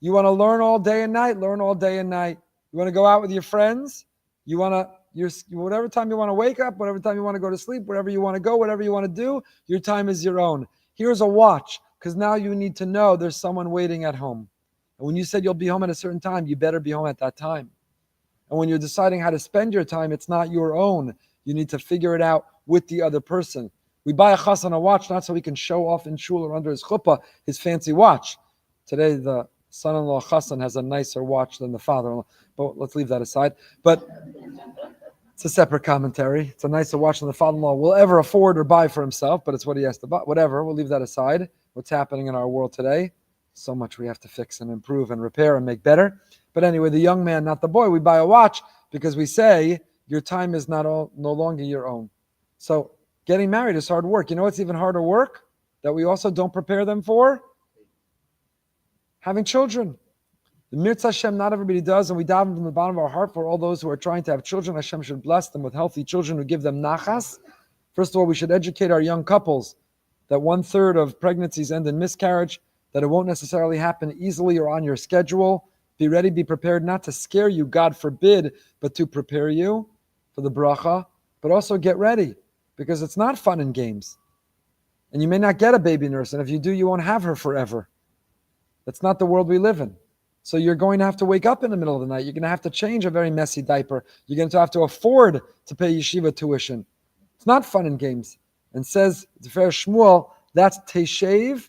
you want to learn all day and night, learn all day and night. You want to go out with your friends, you want to, whatever time you want to wake up, whatever time you want to go to sleep, wherever you want to go, whatever you want to do, your time is your own. Here's a watch, because now you need to know there's someone waiting at home. And when you said you'll be home at a certain time, you better be home at that time. And when you're deciding how to spend your time, it's not your own. You need to figure it out with the other person. We buy a chassan a watch not so he can show off in shul or under his chuppah his fancy watch. Today the son-in-law chassan has a nicer watch than the father-in-law. But let's leave that aside. But it's a separate commentary. It's a nicer watch than the father-in-law will ever afford or buy for himself, but it's what he has to buy. Whatever, we'll leave that aside. What's happening in our world today? So much we have to fix and improve and repair and make better. But anyway, the young man, not the boy, we buy a watch because we say your time is no longer your own. So getting married is hard work. You know what's even harder work that we also don't prepare them for? Having children. The mitzvah Hashem, not everybody does, and we daven from the bottom of our heart for all those who are trying to have children. Hashem should bless them with healthy children who give them nachas. First of all, we should educate our young couples that 1/3 of pregnancies end in miscarriage, that it won't necessarily happen easily or on your schedule. Be ready, be prepared, not to scare you, God forbid, but to prepare you for the bracha. But also get ready, because it's not fun and games. And you may not get a baby nurse, and if you do, you won't have her forever. That's not the world we live in. So you're going to have to wake up in the middle of the night. You're going to have to change a very messy diaper. You're going to have to afford to pay yeshiva tuition. It's not fun and games. And says Tifer Shmuel, that's Teshev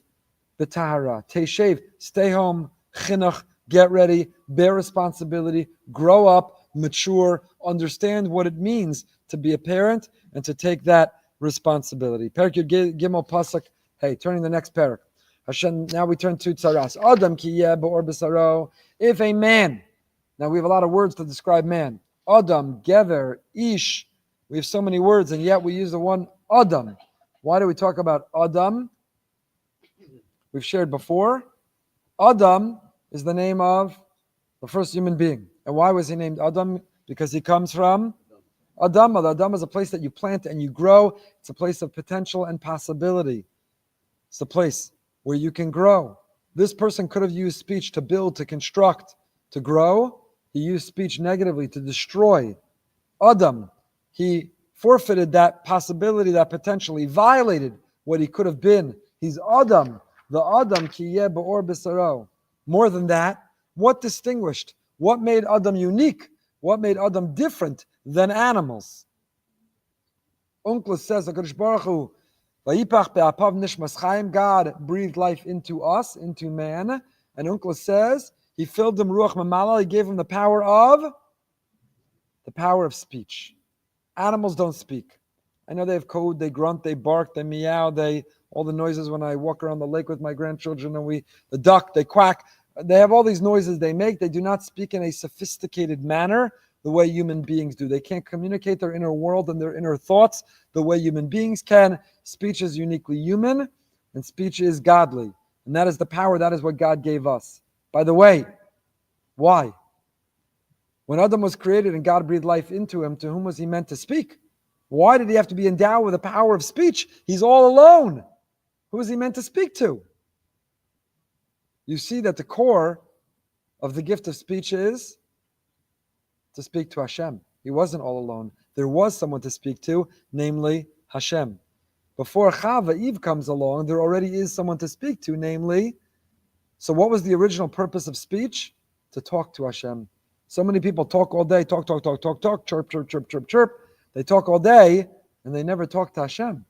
B'Tahara. Teshev, stay home, chinuch, get ready, bear responsibility, grow up, mature, understand what it means to be a parent and to take that responsibility. Perak Yud Gimel Pasuk. Hey, turning the next parak. Hashem, now we turn to Tzaras. Adam ki yeh be'or b'saro. If a man, now we have a lot of words to describe man. Adam, Gever, Ish. We have so many words, and yet we use the one Adam. Why do we talk about Adam? We've shared before. Adam is the name of the first human being. And why was he named Adam? Because he comes from Adam. Adam is a place that you plant and you grow. It's a place of potential and possibility. It's a place where you can grow. This person could have used speech to build, to construct, to grow. He used speech negatively to destroy. Adam, he forfeited that possibility, that potential. He violated what he could have been. He's Adam, the Adam ki yeh be'or b'saro. More than that, what distinguished? What made Adam unique? What made Adam different than animals? Onkelos says, HaKadosh Baruch Hu, God breathed life into us, into man. And Onkelos says, he filled him ruach mamala, he gave him the power of speech. Animals don't speak. I know they have code, they grunt, they bark, they meow, all the noises when I walk around the lake with my grandchildren and the duck, they quack. They have all these noises they make. They do not speak in a sophisticated manner the way human beings do. They can't communicate their inner world and their inner thoughts the way human beings can. Speech is uniquely human, and speech is godly. And that is the power, that is what God gave us. By the way, why? When Adam was created and God breathed life into him, to whom was he meant to speak? Why did he have to be endowed with the power of speech? He's all alone. Who is he meant to speak to? You see that the core of the gift of speech is to speak to Hashem. He wasn't all alone. There was someone to speak to, namely Hashem. Before Chava, Eve comes along, there already is someone to speak to, namely. So what was the original purpose of speech? To talk to Hashem. So many people talk all day, talk, chirp, chirp, chirp, chirp, chirp. They talk all day, and they never talk to Hashem,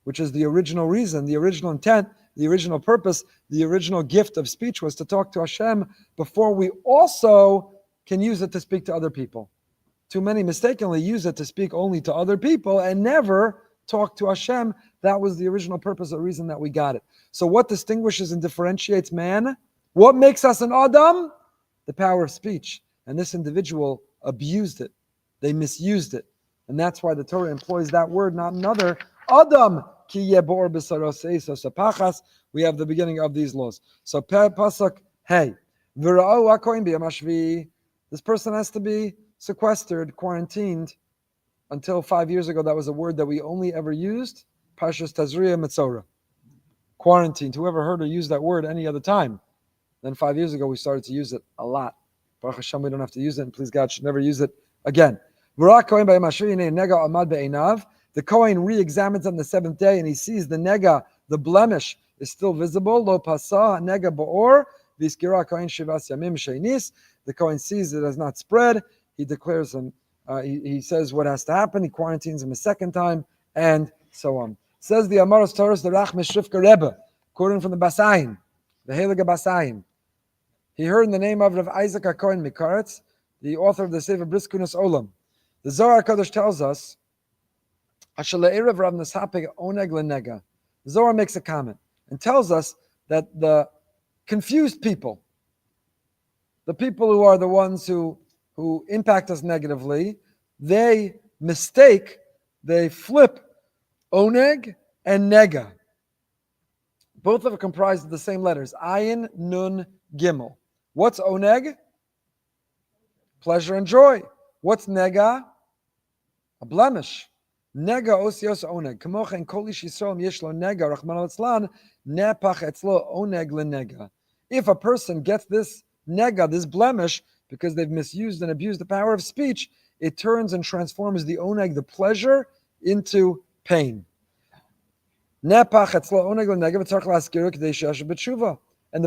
which is the original reason, the original intent, the original purpose, the original gift of speech was to talk to Hashem before we also can use it to speak to other people. Too many mistakenly use it to speak only to other people and never talk to Hashem. That was the original purpose, the reason that we got it. So what distinguishes and differentiates man? What makes us an Adam? The power of speech. And this individual abused it. They misused it. And that's why the Torah employs that word, not another. Adam ki yebor b'sarosei. So sapachas, we have the beginning of these laws. So pasuk hey, v'ra'u hakohen b'yamashvi. This person has to be sequestered, quarantined. Until 5 years ago, that was a word that we only ever used. Parsha's Tazria-Metzora. Quarantined. Whoever heard or used that word any other time? Then 5 years ago, we started to use it a lot. Baruch Hashem, we don't have to use it, and please God, should never use it again. The Cohen re-examines on the seventh day, and he sees the nega, the blemish, is still visible. Lo pasa nega ba'or v'искira Cohen shivas yamim sheinis. The Cohen sees it has not spread. He declares him. He says what has to happen. He quarantines him a second time, and so on. Says the Amaros Torah, the Rach Mishrifka Rebbe, quoting from the Basayim, the Heilige Basayim. He heard in the name of Rav Isaac HaKohen Mikaretz, the author of the Sefer Briskunas Olam. The Zohar HaKadosh tells us, Ashale'erev Rav Neshapeg Oneg Lenega. The Zohar makes a comment and tells us that the confused people, the people who are the ones who impact us negatively, they flip oneg and nega. Both of them comprised of the same letters, ayin, nun, gimel. What's oneg? Pleasure and joy. What's nega? A blemish. Nega osios oneg. Kamochen kol ish Yisrael yeshlo nega, rachman al-tzlan, nepach etzlo oneg lenega. If a person gets this nega, this blemish, because they've misused and abused the power of speech, it turns and transforms the oneg, the pleasure, into pain. And the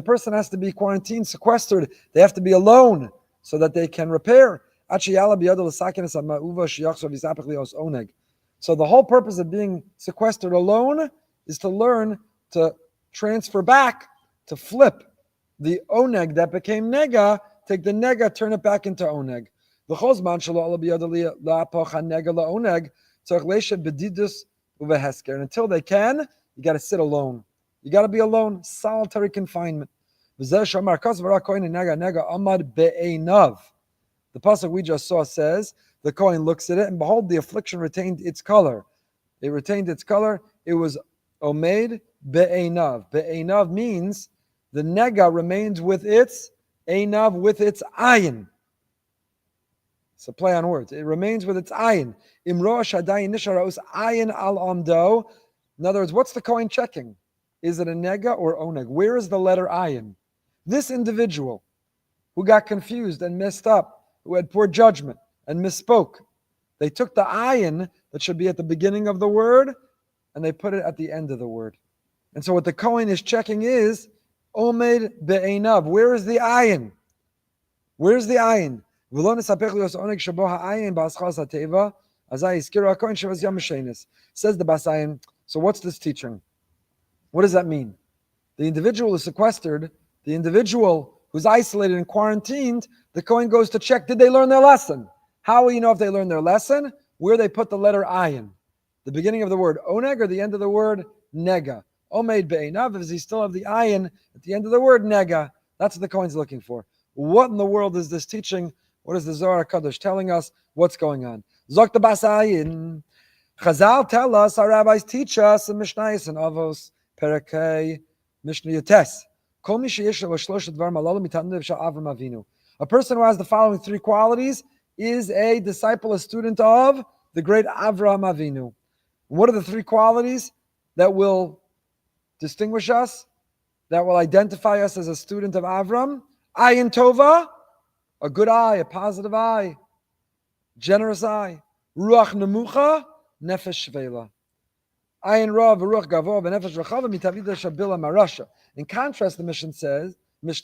person has to be quarantined, sequestered. They have to be alone so that they can repair. So the whole purpose of being sequestered alone is to learn to transfer back, to flip the oneg that became nega. Take the nega, turn it back into oneg. And until they can, you got to sit alone. You got to be alone, solitary confinement. The pasuk we just saw says, the Cohen looks at it, and behold, the affliction retained its color. It retained its color. It was omed be'einav. Be'einav means the nega remains with its einav, with its ayin. It's a play on words. It remains with its ayin. Imro shadayin nisharaus ayin al amdo. In other words, what's the Cohen checking? Is it a nega or oneg? Where is the letter ayin? This individual who got confused and messed up, who had poor judgment and misspoke, they took the ayin that should be at the beginning of the word and they put it at the end of the word. And so what the Cohen is checking is omed be'einav. Where is the ayin? Where's the ayin? Says the Basayim. So what's this teaching? What does that mean? The individual is sequestered, the individual who's isolated and quarantined, the Cohen goes to check, did they learn their lesson? How will you know if they learned their lesson? Where they put the letter ayin. The beginning of the word oneg or the end of the word nega. Omed be'einav, does he still have the ayin at the end of the word nega? That's what the Cohen's looking for. What in the world is this teaching? What is the Zohar HaKadosh telling us? What's going on? Zok the Basayin. Chazal tell us, our rabbis teach us in Mishnayos and Avos, Perakei, Mishnah Yotes. A person who has the following three qualities is a disciple, a student of the great Avraham Avinu. What are the three qualities that will distinguish us, that will identify us as a student of Avram? Ayin Tova, a good eye, a positive eye, generous eye. Ruach Nemucha, Nefesh Shvela. Ayin ra v'ruach gavo v'nefesh rechava mitavida shabila marasha. In contrast, the Mishnah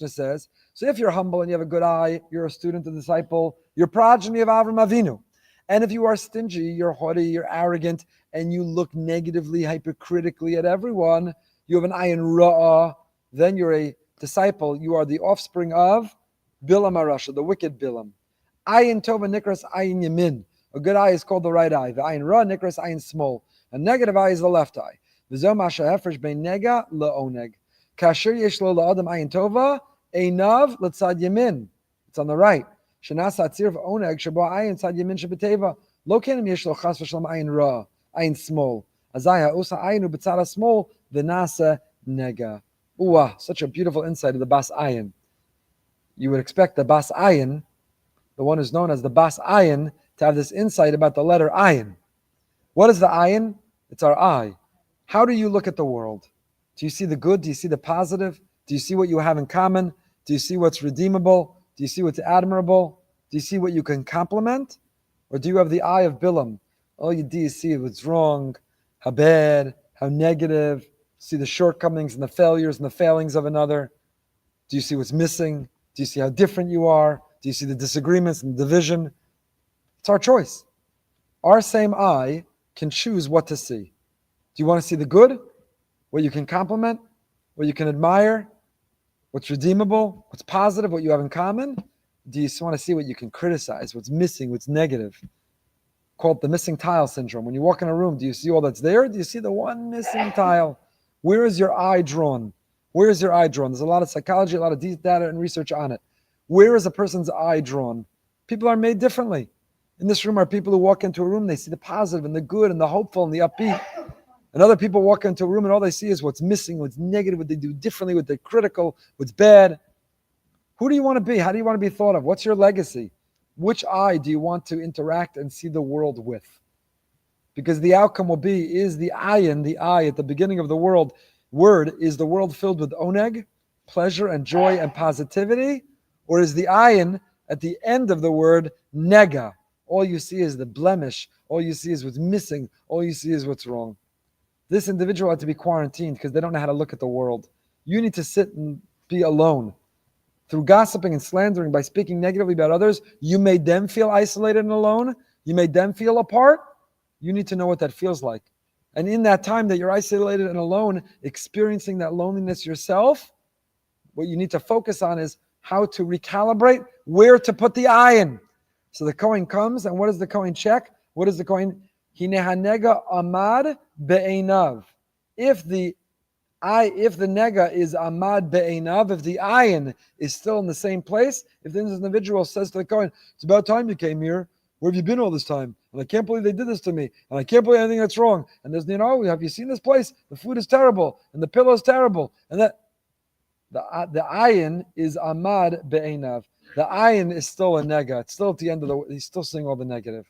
says, so if you're humble and you have a good eye, you're a student, a disciple, you're progeny of Avram Avinu. And if you are stingy, you're haughty, you're arrogant, and you look negatively, hypocritically at everyone, you have an ayin ra'ah, then you're a disciple. You are the offspring of Bilam Arasha, the wicked Bilam. Ayin tova nikras ayin yamin. A good eye is called the right eye. The ayin ra nikras ayin small. A negative eye is the left eye. V'zo masha hefresh bein nega le'oneg. Kasher yesh lo la'adam ayin tova, einav l'tzad yamin. It's on the right. Shenasa atzir v'oneg shabo ayin tzad yamin shebeteva. Lo kenim yesh lo chas v'shalom ayin ra, ayin small. Azaya usa ayinu b'tzad small, v'nasa nega. Ooh, such a beautiful insight of the Bas Ayin. You would expect the Bas Ayin, the one who's known as the Bas Ayin, to have this insight about the letter Ayin. What is the Ayin? It's our eye. How do you look at the world? Do you see the good? Do you see the positive? Do you see what you have in common? Do you see what's redeemable? Do you see what's admirable? Do you see what you can compliment? Or do you have the eye of Bilam? All you do is see what's wrong, how bad, how negative. See the shortcomings and the failures and the failings of another? Do you see what's missing? Do you see how different you are? Do you see the disagreements and the division? It's our choice. Our same eye can choose what to see. Do you want to see the good? What you can compliment? What you can admire? What's redeemable? What's positive? What you have in common? Do you want to see what you can criticize? What's missing? What's negative? Called the missing tile syndrome. When you walk in a room, do you see all that's there? Do you see the one missing tile? Where is your eye drawn? Where is your eye drawn? There's a lot of psychology, a lot of deep data and research on it. Where is a person's eye drawn? People are made differently. In this room are people who walk into a room, they see the positive and the good and the hopeful and the upbeat. And other people walk into a room and all they see is what's missing, what's negative, what they do differently, what they're critical, what's bad. Who do you want to be? How do you want to be thought of? What's your legacy? Which eye do you want to interact and see the world with? Because the outcome will be, is the ayin, the eye at the beginning of the word, is the world filled with oneg, pleasure and joy and positivity? Or is the ayin at the end of the word nega? All you see is the blemish. All you see is what's missing. All you see is what's wrong. This individual had to be quarantined because they don't know how to look at the world. You need to sit and be alone. Through gossiping and slandering, by speaking negatively about others, you made them feel isolated and alone. You made them feel apart. You need to know what that feels like. And in that time that you're isolated and alone, experiencing that loneliness yourself, what you need to focus on is how to recalibrate where to put the ayin. So the Cohen comes, and what does the Cohen check? What is the Cohen? Hinehanega amad be'einav. If the nega is amad be'einav, if the ayin is still in the same place, if this individual says to the Cohen, it's about time you came here. Where have you been all this time? And I can't believe they did this to me. And I can't believe anything that's wrong. And there's, have you seen this place? The food is terrible. And the pillow is terrible. And that the ayin is amad be'einav. The ayin is still a nega. It's still at the end of he's still seeing all the negative.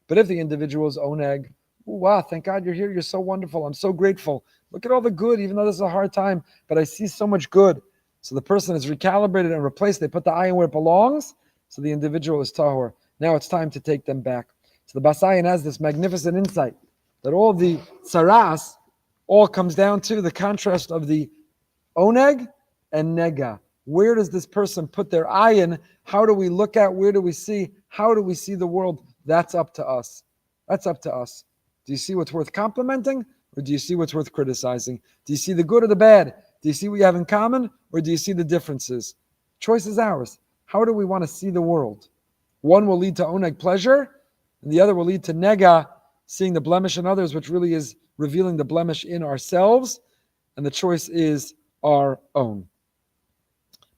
But if the individual is oneg, wow, thank God you're here. You're so wonderful. I'm so grateful. Look at all the good, even though this is a hard time. But I see so much good. So the person is recalibrated and replaced. They put the ayin where it belongs. So the individual is tahor. Now it's time to take them back. So the Bas Ayin has this magnificent insight that all the tsaras all comes down to the contrast of the oneg and nega. Where does this person put their ayin? How do we look at? Where do we see? How do we see the world? That's up to us. That's up to us. Do you see what's worth complimenting, or do you see what's worth criticizing? Do you see the good or the bad? Do you see what you have in common, or do you see the differences? Choice is ours. How do we want to see the world? One will lead to oneg, pleasure, and the other will lead to nega, seeing the blemish in others, which really is revealing the blemish in ourselves, and the choice is our own.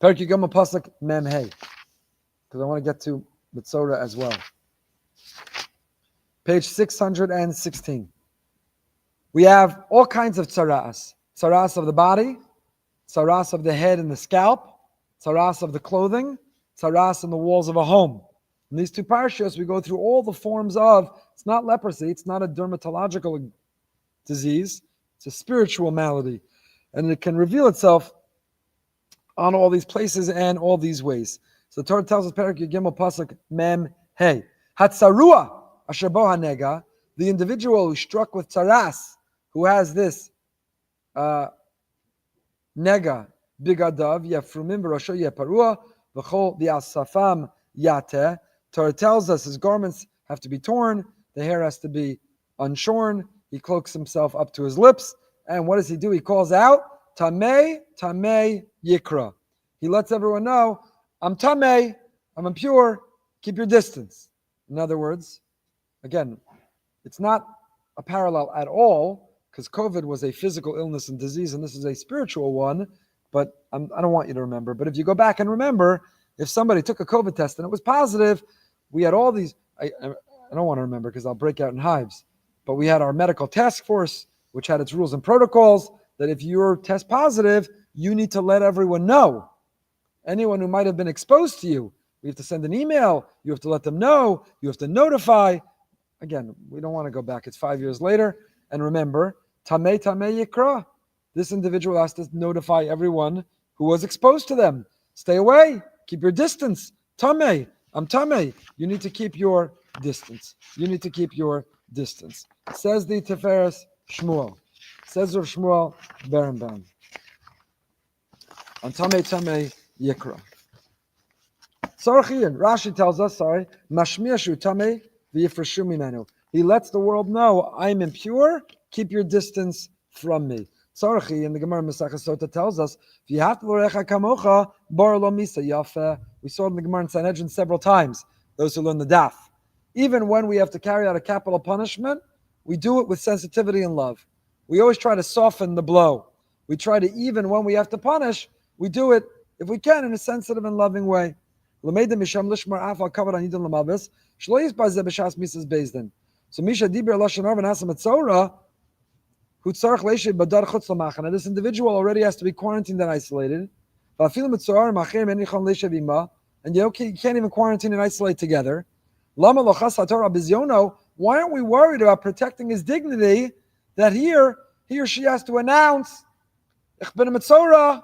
Perik Yigam Pasuk Mem Hey, because I want to get to Metzora as well. Page 616. We have all kinds of tsaras. Tsaras of the body, tsaras of the head and the scalp, tsaras of the clothing, tsaras in the walls of a home. In these two parshas, we go through all the forms of, it's not leprosy, it's not a dermatological disease, it's a spiritual malady. And it can reveal itself on all these places and all these ways. So the Torah tells us, Perik Yigimel Pasuk Mem Hey, Hatsarua Asher Bo HaNega, the individual who's struck with tsaras, who has this nega bigadav yefrumim v'rosho yeparua v'chol v'asafam yateh. Torah tells us his garments have to be torn, the hair has to be unshorn. He cloaks himself up to his lips, and what does he do? He calls out, Tamei, Tamei Yikra. He lets everyone know, I'm Tamei, I'm impure, keep your distance. In other words, again, it's not a parallel at all, because COVID was a physical illness and disease, and this is a spiritual one, but I don't want you to remember. But if you go back and remember, if somebody took a COVID test and it was positive, we had all these, I don't want to remember because I'll break out in hives, but we had our medical task force, which had its rules and protocols, that if you're test positive, you need to let everyone know. Anyone who might have been exposed to you, we have to send an email, you have to let them know, you have to notify. Again, we don't want to go back, it's 5 years later. And remember, Tamei Tamei Yikra. This individual has to notify everyone who was exposed to them. Stay away, keep your distance. Tamei, I'm Tamei. You need to keep your distance. You need to keep your distance. Says the Tiferes Shmuel. Says Rav Shmuel Berenbaum. On Tamei Tamei Yikra. Sarchian, Rashi tells us, Mashmiya Shu Tamei v'yifreshu mimenu. He lets the world know, I'm impure, keep your distance from me. Sarchi in the Gemara Masechah Sota tells us, V'yahat l'orecha kamocha bar lo misa yafeh. We saw it in the Gemara in Sanhedrin several times, those who learn the daf. Even when we have to carry out a capital punishment, we do it with sensitivity and love. We always try to soften the blow. We try to, even when we have to punish, we do it, if we can, in a sensitive and loving way. So Misha Dibir Lashon Hara Tazria-Metzora, who tzarich leishe badar chutz l'machana. This individual already has to be quarantined and isolated. And you can't even quarantine and isolate together. Why aren't we worried about protecting his dignity that he or she has to announce, Ich bin a Metzora,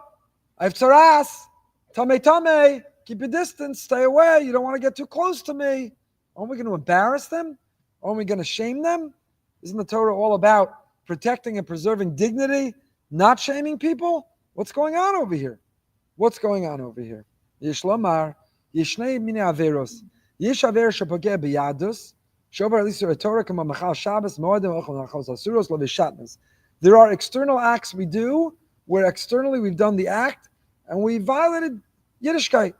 I have tzaras, tamei tamei, keep your distance, stay away, you don't want to get too close to me. Aren't we going to embarrass them? Aren't we going to shame them? Isn't the Torah all about protecting and preserving dignity, not shaming people? What's going on over here? What's going on over here? Yesh lomar, yeshnei mini averos. Yesh aver shepogeh b'yadus, shovar lisur Torah kama machal Shabbos, moedim ochel nachos asuros lo v'shatnas. There are external acts we do where externally we've done the act and we violated Yiddishkeit.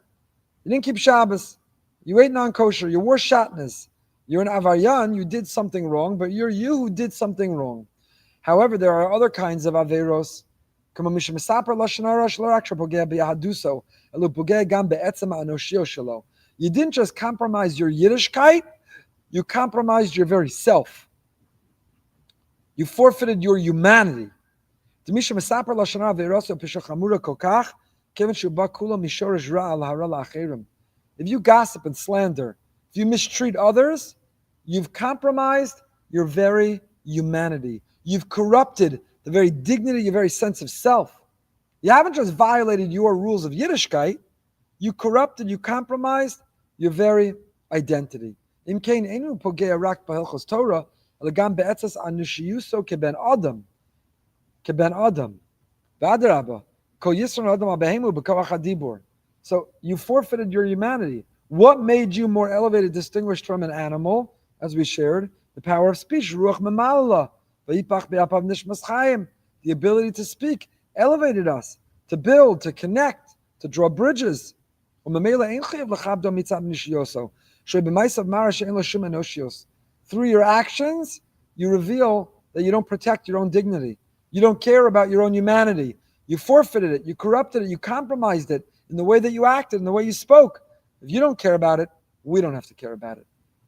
You didn't keep Shabbos. You ate non-kosher. You wore shatnas. You're an avaryan. You did something wrong, but you're you who did something wrong. However, there are other kinds of averos. You didn't just compromise your Yiddishkeit, you compromised your very self. You forfeited your humanity. If you gossip and slander, if you mistreat others, you've compromised your very humanity. You've corrupted the very dignity, your very sense of self. You haven't just violated your rules of Yiddishkeit, you corrupted, you compromised your very identity. So you forfeited your humanity. What made you more elevated, distinguished from an animal? As we shared, the power of speech, ruach memalala, the ability to speak elevated us, to build, to connect, to draw bridges. Through your actions, you reveal that you don't protect your own dignity. You don't care about your own humanity. You forfeited it, you corrupted it, you compromised it in the way that you acted, in the way you spoke. If you don't care about it, we don't have to care about it.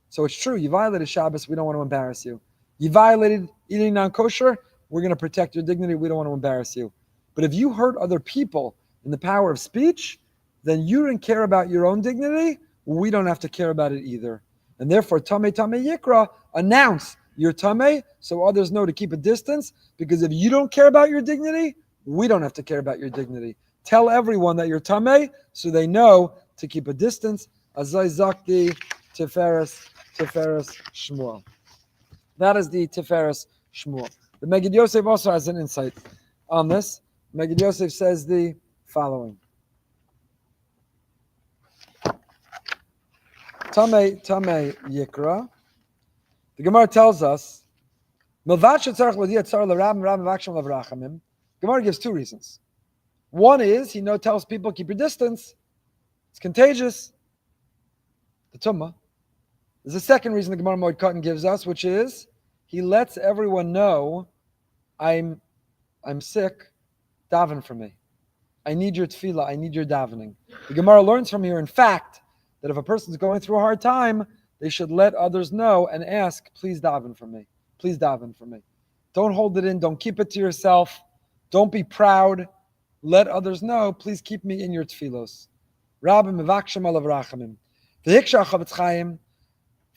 So it's true, you violated Shabbos, we don't want to embarrass you. You violated eating non-kosher, we're going to protect your dignity, we don't want to embarrass you. But if you hurt other people in the power of speech, then you didn't care about your own dignity, we don't have to care about it either. And therefore, Tamei Tamei Yikra, announce your Tamei so others know to keep a distance, because if you don't care about your dignity, we don't have to care about your dignity. Tell everyone that you're Tamei so they know to keep a distance. Azai Zakti Tiferes Shmuel. That is the Tiferes Shmuel. The Megid Yosef also has an insight on this. Megid Yosef says the following. Tamei Yikra. The Gemara tells us, Gemara gives two reasons. One is, he tells people, keep your distance. It's contagious. The Tumma. There's a second reason the Gemara Moed Katan gives us, which is, he lets everyone know, I'm sick, daven for me. I need your tefillah, I need your davening. The Gemara learns from here, in fact, that if a person's going through a hard time, they should let others know and ask, please daven for me. Please daven for me. Don't hold it in. Don't keep it to yourself. Don't be proud. Let others know, please keep me in your tefillos. Rabbi mevakshim alav rachamim. V'hiksha Chavetz Chaim.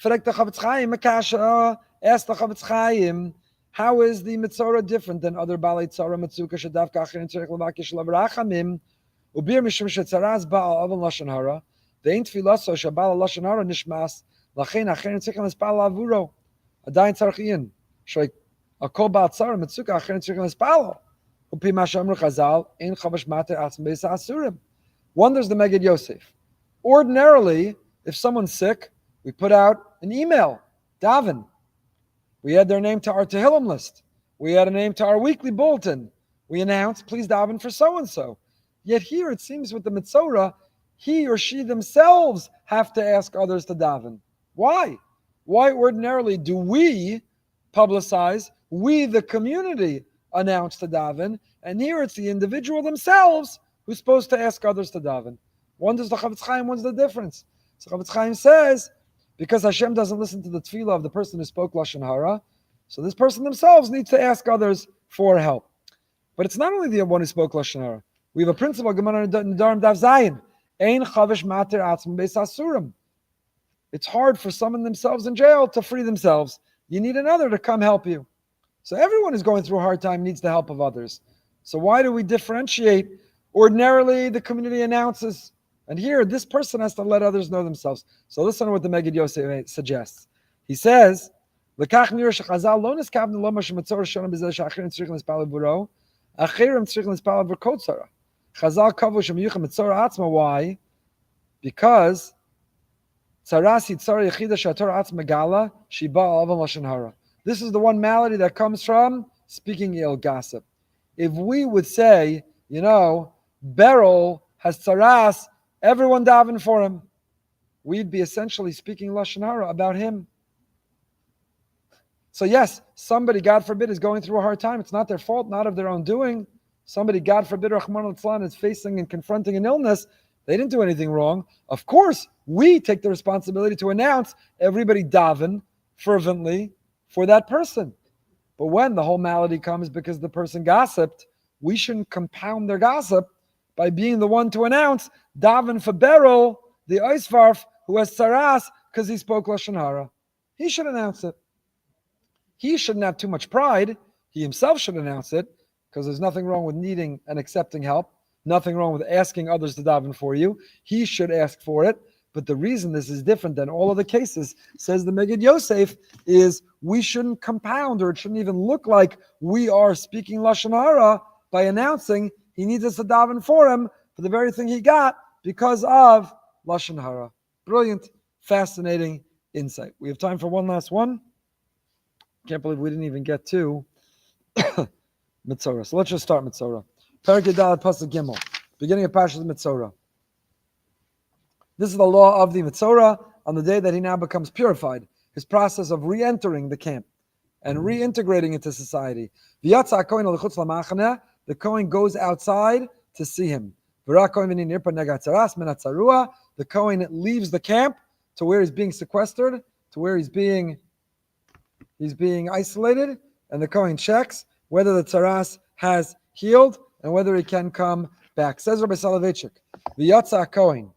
Frek the Chavetz Chaim, Makasha, ask the Chavetz Chaim, how is the Metzora different than other Balei Tzara, Metzuka, Shadav, Kachin, and Tzarech Levakish Alav rachamim? Ubir mishum shetzaraz ba'al avon lashon hara. Ve'in tfilaso shabal lashon hara nishmas. Lachein achein tzrichen espal avuro. Adayin tzarchiyin. Shoy akol ba'al tzara metzuka achein tzrichen espal. Upi mashamru chazal ein chavash mater atzm beis asurim. Wonders the Megid Yosef. Ordinarily, if someone's sick, we put out an email, daven. We add their name to our Tehillim list. We add a name to our weekly bulletin. We announce, please daven for so-and-so. Yet here it seems with the Metzora, he or she themselves have to ask others to daven. Why? Why ordinarily do we publicize, we the community announce to daven, and here it's the individual themselves who's supposed to ask others to daven? Wonders the Chavetz Chaim, what's the difference? So Chavetz Chaim says, because Hashem doesn't listen to the tefillah of the person who spoke Lashon Hara, so this person themselves needs to ask others for help. But it's not only the one who spoke Lashon Hara. We have a principle, Gemara in Nedarim Daf Zayin, Ein chavish mater atzm beis asurim. It's hard for someone themselves in jail to free themselves. You need another to come help you. So everyone who's going through a hard time needs the help of others. So why do we differentiate? Ordinarily, the community announces, and here, this person has to let others know themselves. So listen to what the Megid Yosef suggests. He says, L'kach nir shechazal lo niskavnu lo mashem metzora shonim b'zeh she'achirim tzrichen l'spal b'uro, achirim tzrichen l'spal b'kol tzara. Chazal kavu shemiyuchem metzora atzma. Why? Because tzarasi tzara yechida she'atorah atzma gala shiba alav lashon hara. This is the one malady that comes from speaking ill gossip. If we would say, Beryl has tzaras, everyone daven for him, we'd be essentially speaking lashon hara about him. So yes, somebody, God forbid, is going through a hard time. It's not their fault, not of their own doing. Somebody, God forbid, Rahman al-Tzlan, is facing and confronting an illness. They didn't do anything wrong. Of course, we take the responsibility to announce everybody daven fervently for that person. But when the whole malady comes because the person gossiped, we shouldn't compound their gossip by being the one to announce daven for Beryl, the Eisvarf, who has tzaras because he spoke Lashon Hara. He should announce it. He shouldn't have too much pride. He himself should announce it, because there's nothing wrong with needing and accepting help. Nothing wrong with asking others to daven for you. He should ask for it. But the reason this is different than all other cases, says the Megid Yosef, is we shouldn't compound, or it shouldn't even look like we are speaking Lashon Hara by announcing he needs us to daven for him for the very thing he got because of Lashon Hara. Brilliant, fascinating insight. We have time for one last one. Can't believe we didn't even get to Metzora. So let's just start Metzora. Perek Yudalad Pasuk Gimel, beginning of Parsha Metzora. This is the law of the Metzora on the day that he now becomes purified. His process of re-entering the camp and reintegrating into society. The Cohen goes outside to see him. The Cohen leaves the camp to where he's being sequestered, to where he's being isolated, and the Cohen checks whether the tzaras has healed and whether he can come back. Says Rabbi Soloveitchik, V'yatza Cohen.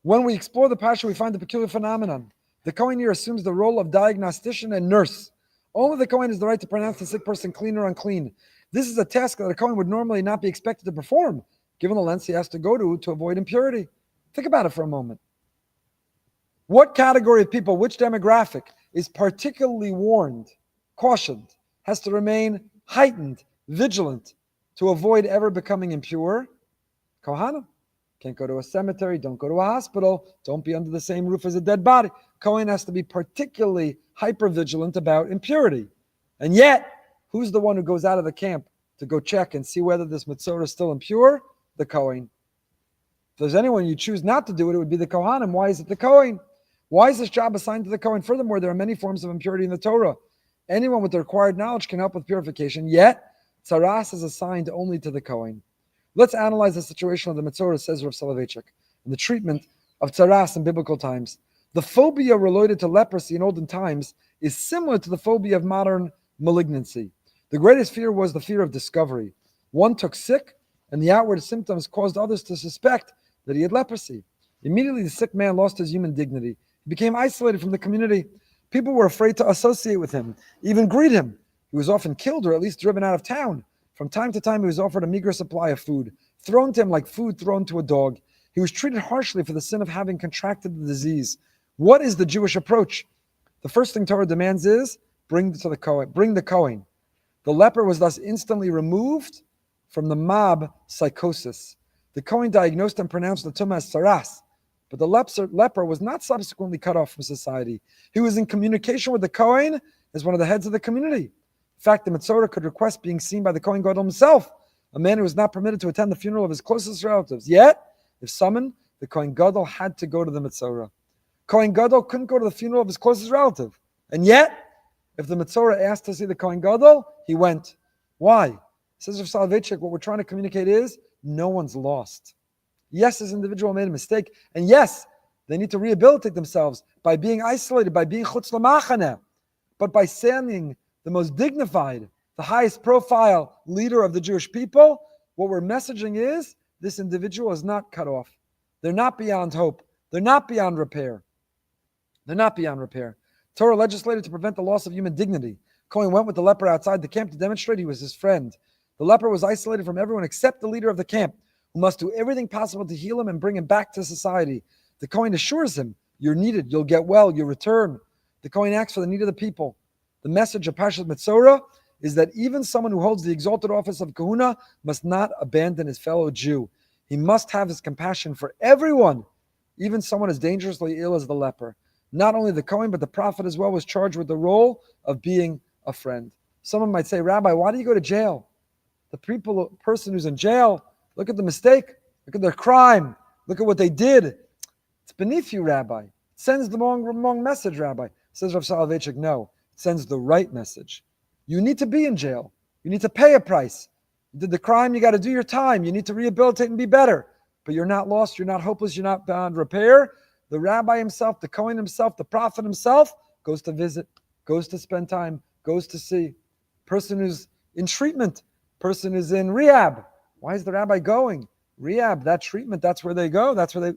When we explore the Parsha, we find a peculiar phenomenon. The Cohen here assumes the role of diagnostician and nurse. Only the Cohen has the right to pronounce the sick person clean or unclean. This is a task that a Cohen would normally not be expected to perform, given the lengths he has to go to avoid impurity. Think about it for a moment. What category of people, which demographic, is particularly warned, cautioned, has to remain heightened, vigilant, to avoid ever becoming impure. Kohanim can't go to a cemetery, don't go to a hospital, don't be under the same roof as a dead body. Cohen has to be particularly hyper-vigilant about impurity. And yet, who's the one who goes out of the camp to go check and see whether this Metzora is still impure? The Cohen. If there's anyone you choose not to do it, it would be the Kohanim. Why is it the Cohen? Why is this job assigned to the Cohen? Furthermore, there are many forms of impurity in the Torah. Anyone with the required knowledge can help with purification, yet Tzaras is assigned only to the Cohen. Let's analyze the situation of the Metzora, says Rav Soloveitchik, and the treatment of Tzaras in biblical times. The phobia related to leprosy in olden times is similar to the phobia of modern malignancy. The greatest fear was the fear of discovery. One took sick, and the outward symptoms caused others to suspect that he had leprosy. Immediately, the sick man lost his human dignity. He became isolated from the community. People were afraid to associate with him, even greet him. He was often killed or at least driven out of town. From time to time, he was offered a meager supply of food, thrown to him like food thrown to a dog. He was treated harshly for the sin of having contracted the disease. What is the Jewish approach? The first thing Torah demands is, bring the Cohen. The leper was thus instantly removed from the mob psychosis. The Cohen diagnosed and pronounced the tumah as Tzaras, but the leper was not subsequently cut off from society. He was in communication with the Cohen as one of the heads of the community. In fact, the Metzora could request being seen by the Cohen Gadol himself, a man who was not permitted to attend the funeral of his closest relatives. Yet, if summoned, the Cohen Gadol had to go to the Metzora. Cohen Gadol couldn't go to the funeral of his closest relative. And yet, if the Metzora asked to see the Cohen Gadol, he went. Why? Says Rav Soloveitchik, what we're trying to communicate is, no one's lost. Yes, this individual made a mistake. And yes, they need to rehabilitate themselves by being isolated, by being chutz lamachaneh. But by standing the most dignified, the highest profile leader of the Jewish people, what we're messaging is, this individual is not cut off. They're not beyond hope. They're not beyond repair. They're not beyond repair. Torah legislated to prevent the loss of human dignity. Cohen went with the leper outside the camp to demonstrate he was his friend. The leper was isolated from everyone except the leader of the camp, who must do everything possible to heal him and bring him back to society. The Cohen assures him, you're needed, you'll get well, you'll return. The Cohen acts for the need of the people. The message of Parsha Metzora is that even someone who holds the exalted office of Kahuna must not abandon his fellow Jew. He must have his compassion for everyone, even someone as dangerously ill as the leper. Not only the Cohen, but the prophet as well was charged with the role of being a friend. Someone might say, Rabbi, why do you go to jail? The person who's in jail, look at the mistake, look at their crime, look at what they did. It's beneath you, Rabbi. It sends the wrong message, Rabbi. Says Rav Soloveitchik, no, it sends the right message. You need to be in jail. You need to pay a price. You did the crime, you got to do your time. You need to rehabilitate and be better. But you're not lost, you're not hopeless, you're not beyond repair. The rabbi himself, the Cohen himself, the prophet himself goes to visit, goes to spend time, goes to see. Person who's in treatment, person who's in rehab. Why is the rabbi going? Rehab, that treatment, that's where they go.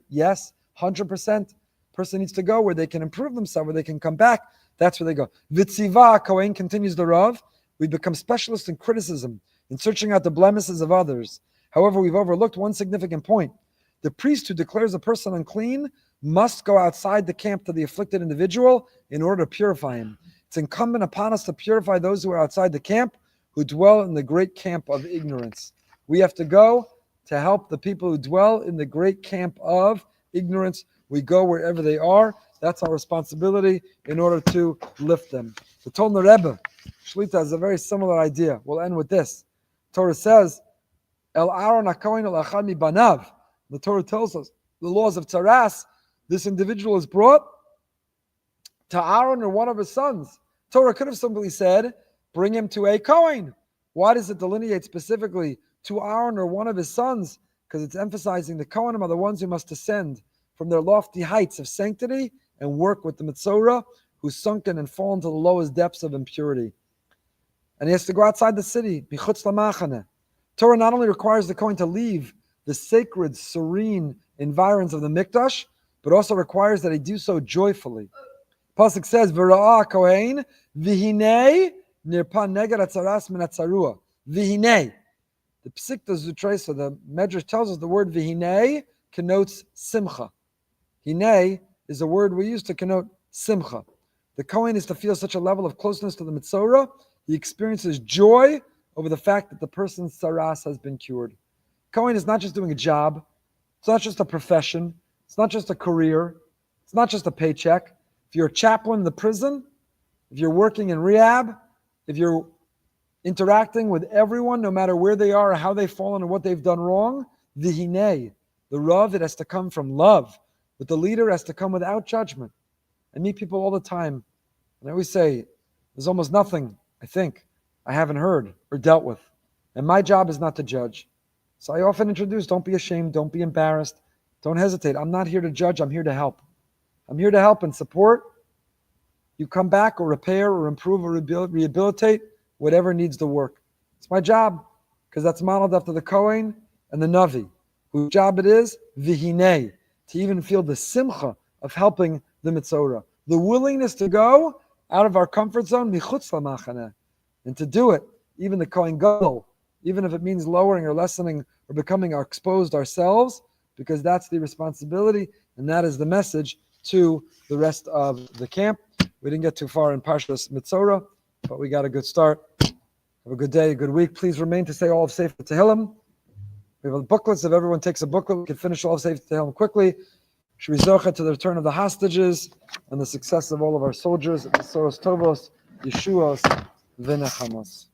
Yes, 100%. Person needs to go where they can improve themselves, where they can come back. That's where they go. Vitziva, Cohen continues the Rav. We become specialists in criticism, in searching out the blemishes of others. However, we've overlooked one significant point. The priest who declares a person unclean must go outside the camp to the afflicted individual in order to purify him. It's incumbent upon us to purify those who are outside the camp, who dwell in the great camp of ignorance. We have to go to help the people who dwell in the great camp of ignorance. We go wherever they are. That's our responsibility in order to lift them. The Tolner Rebbe, Shlita, has a very similar idea. We'll end with this. Torah says, El Aaron HaKohen El Echad Mi Banav. The Torah tells us the laws of Tzaras. This individual is brought to Aaron or one of his sons. Torah could have simply said, bring him to a Cohen. Why does it delineate specifically to Aaron or one of his sons? Because it's emphasizing the Kohanim are the ones who must descend from their lofty heights of sanctity and work with the Metzora, who's sunken and fallen to the lowest depths of impurity. And he has to go outside the city. Torah not only requires the Kohen to leave the sacred, serene environs of the Mikdash, but also requires that he do so joyfully. Pasuk says, "V'ra'ah Kohen v'hinei nirpa neged atzaras min atzarua." V'hinei. The Psikta Zutresa, the Medrash tells us the word v'hinei connotes simcha. Hinei is a word we use to connote simcha. The Kohen is to feel such a level of closeness to the Metzora He experiences joy over the fact that the person's saras has been cured. Cohen is not just doing a job. It's not just a profession. It's not just a career. It's not just a paycheck. If you're a chaplain in the prison, if you're working in rehab, if you're interacting with everyone, no matter where they are or how they've fallen and what they've done wrong, the Rav, it has to come from love. But the leader has to come without judgment. I meet people all the time, and I always say, there's almost nothing, I think, I haven't heard or dealt with. And my job is not to judge. So I often introduce, don't be ashamed, don't be embarrassed, don't hesitate. I'm not here to judge, I'm here to help. I'm here to help and support. You come back or repair or improve or rehabilitate whatever needs to work. It's my job, because that's modeled after the Cohen and the Navi, whose job it is, vihinei, to even feel the simcha of helping the Metzora, the willingness to go out of our comfort zone, michutz lamachaneh, and to do it, even the Kohen Gadol, even if it means lowering or lessening or becoming exposed ourselves, because that's the responsibility, and that is the message to the rest of the camp. We didn't get too far in Parsha Metzora, but we got a good start. Have a good day, a good week. Please remain to say all of Sefer Tehillim. We have booklets. If everyone takes a booklet, we can finish all of Sefer Tehillim quickly. Shri Zocha to the return of the hostages and the success of all of our soldiers. Besoros Tovos, Yeshuos, V'nechamos.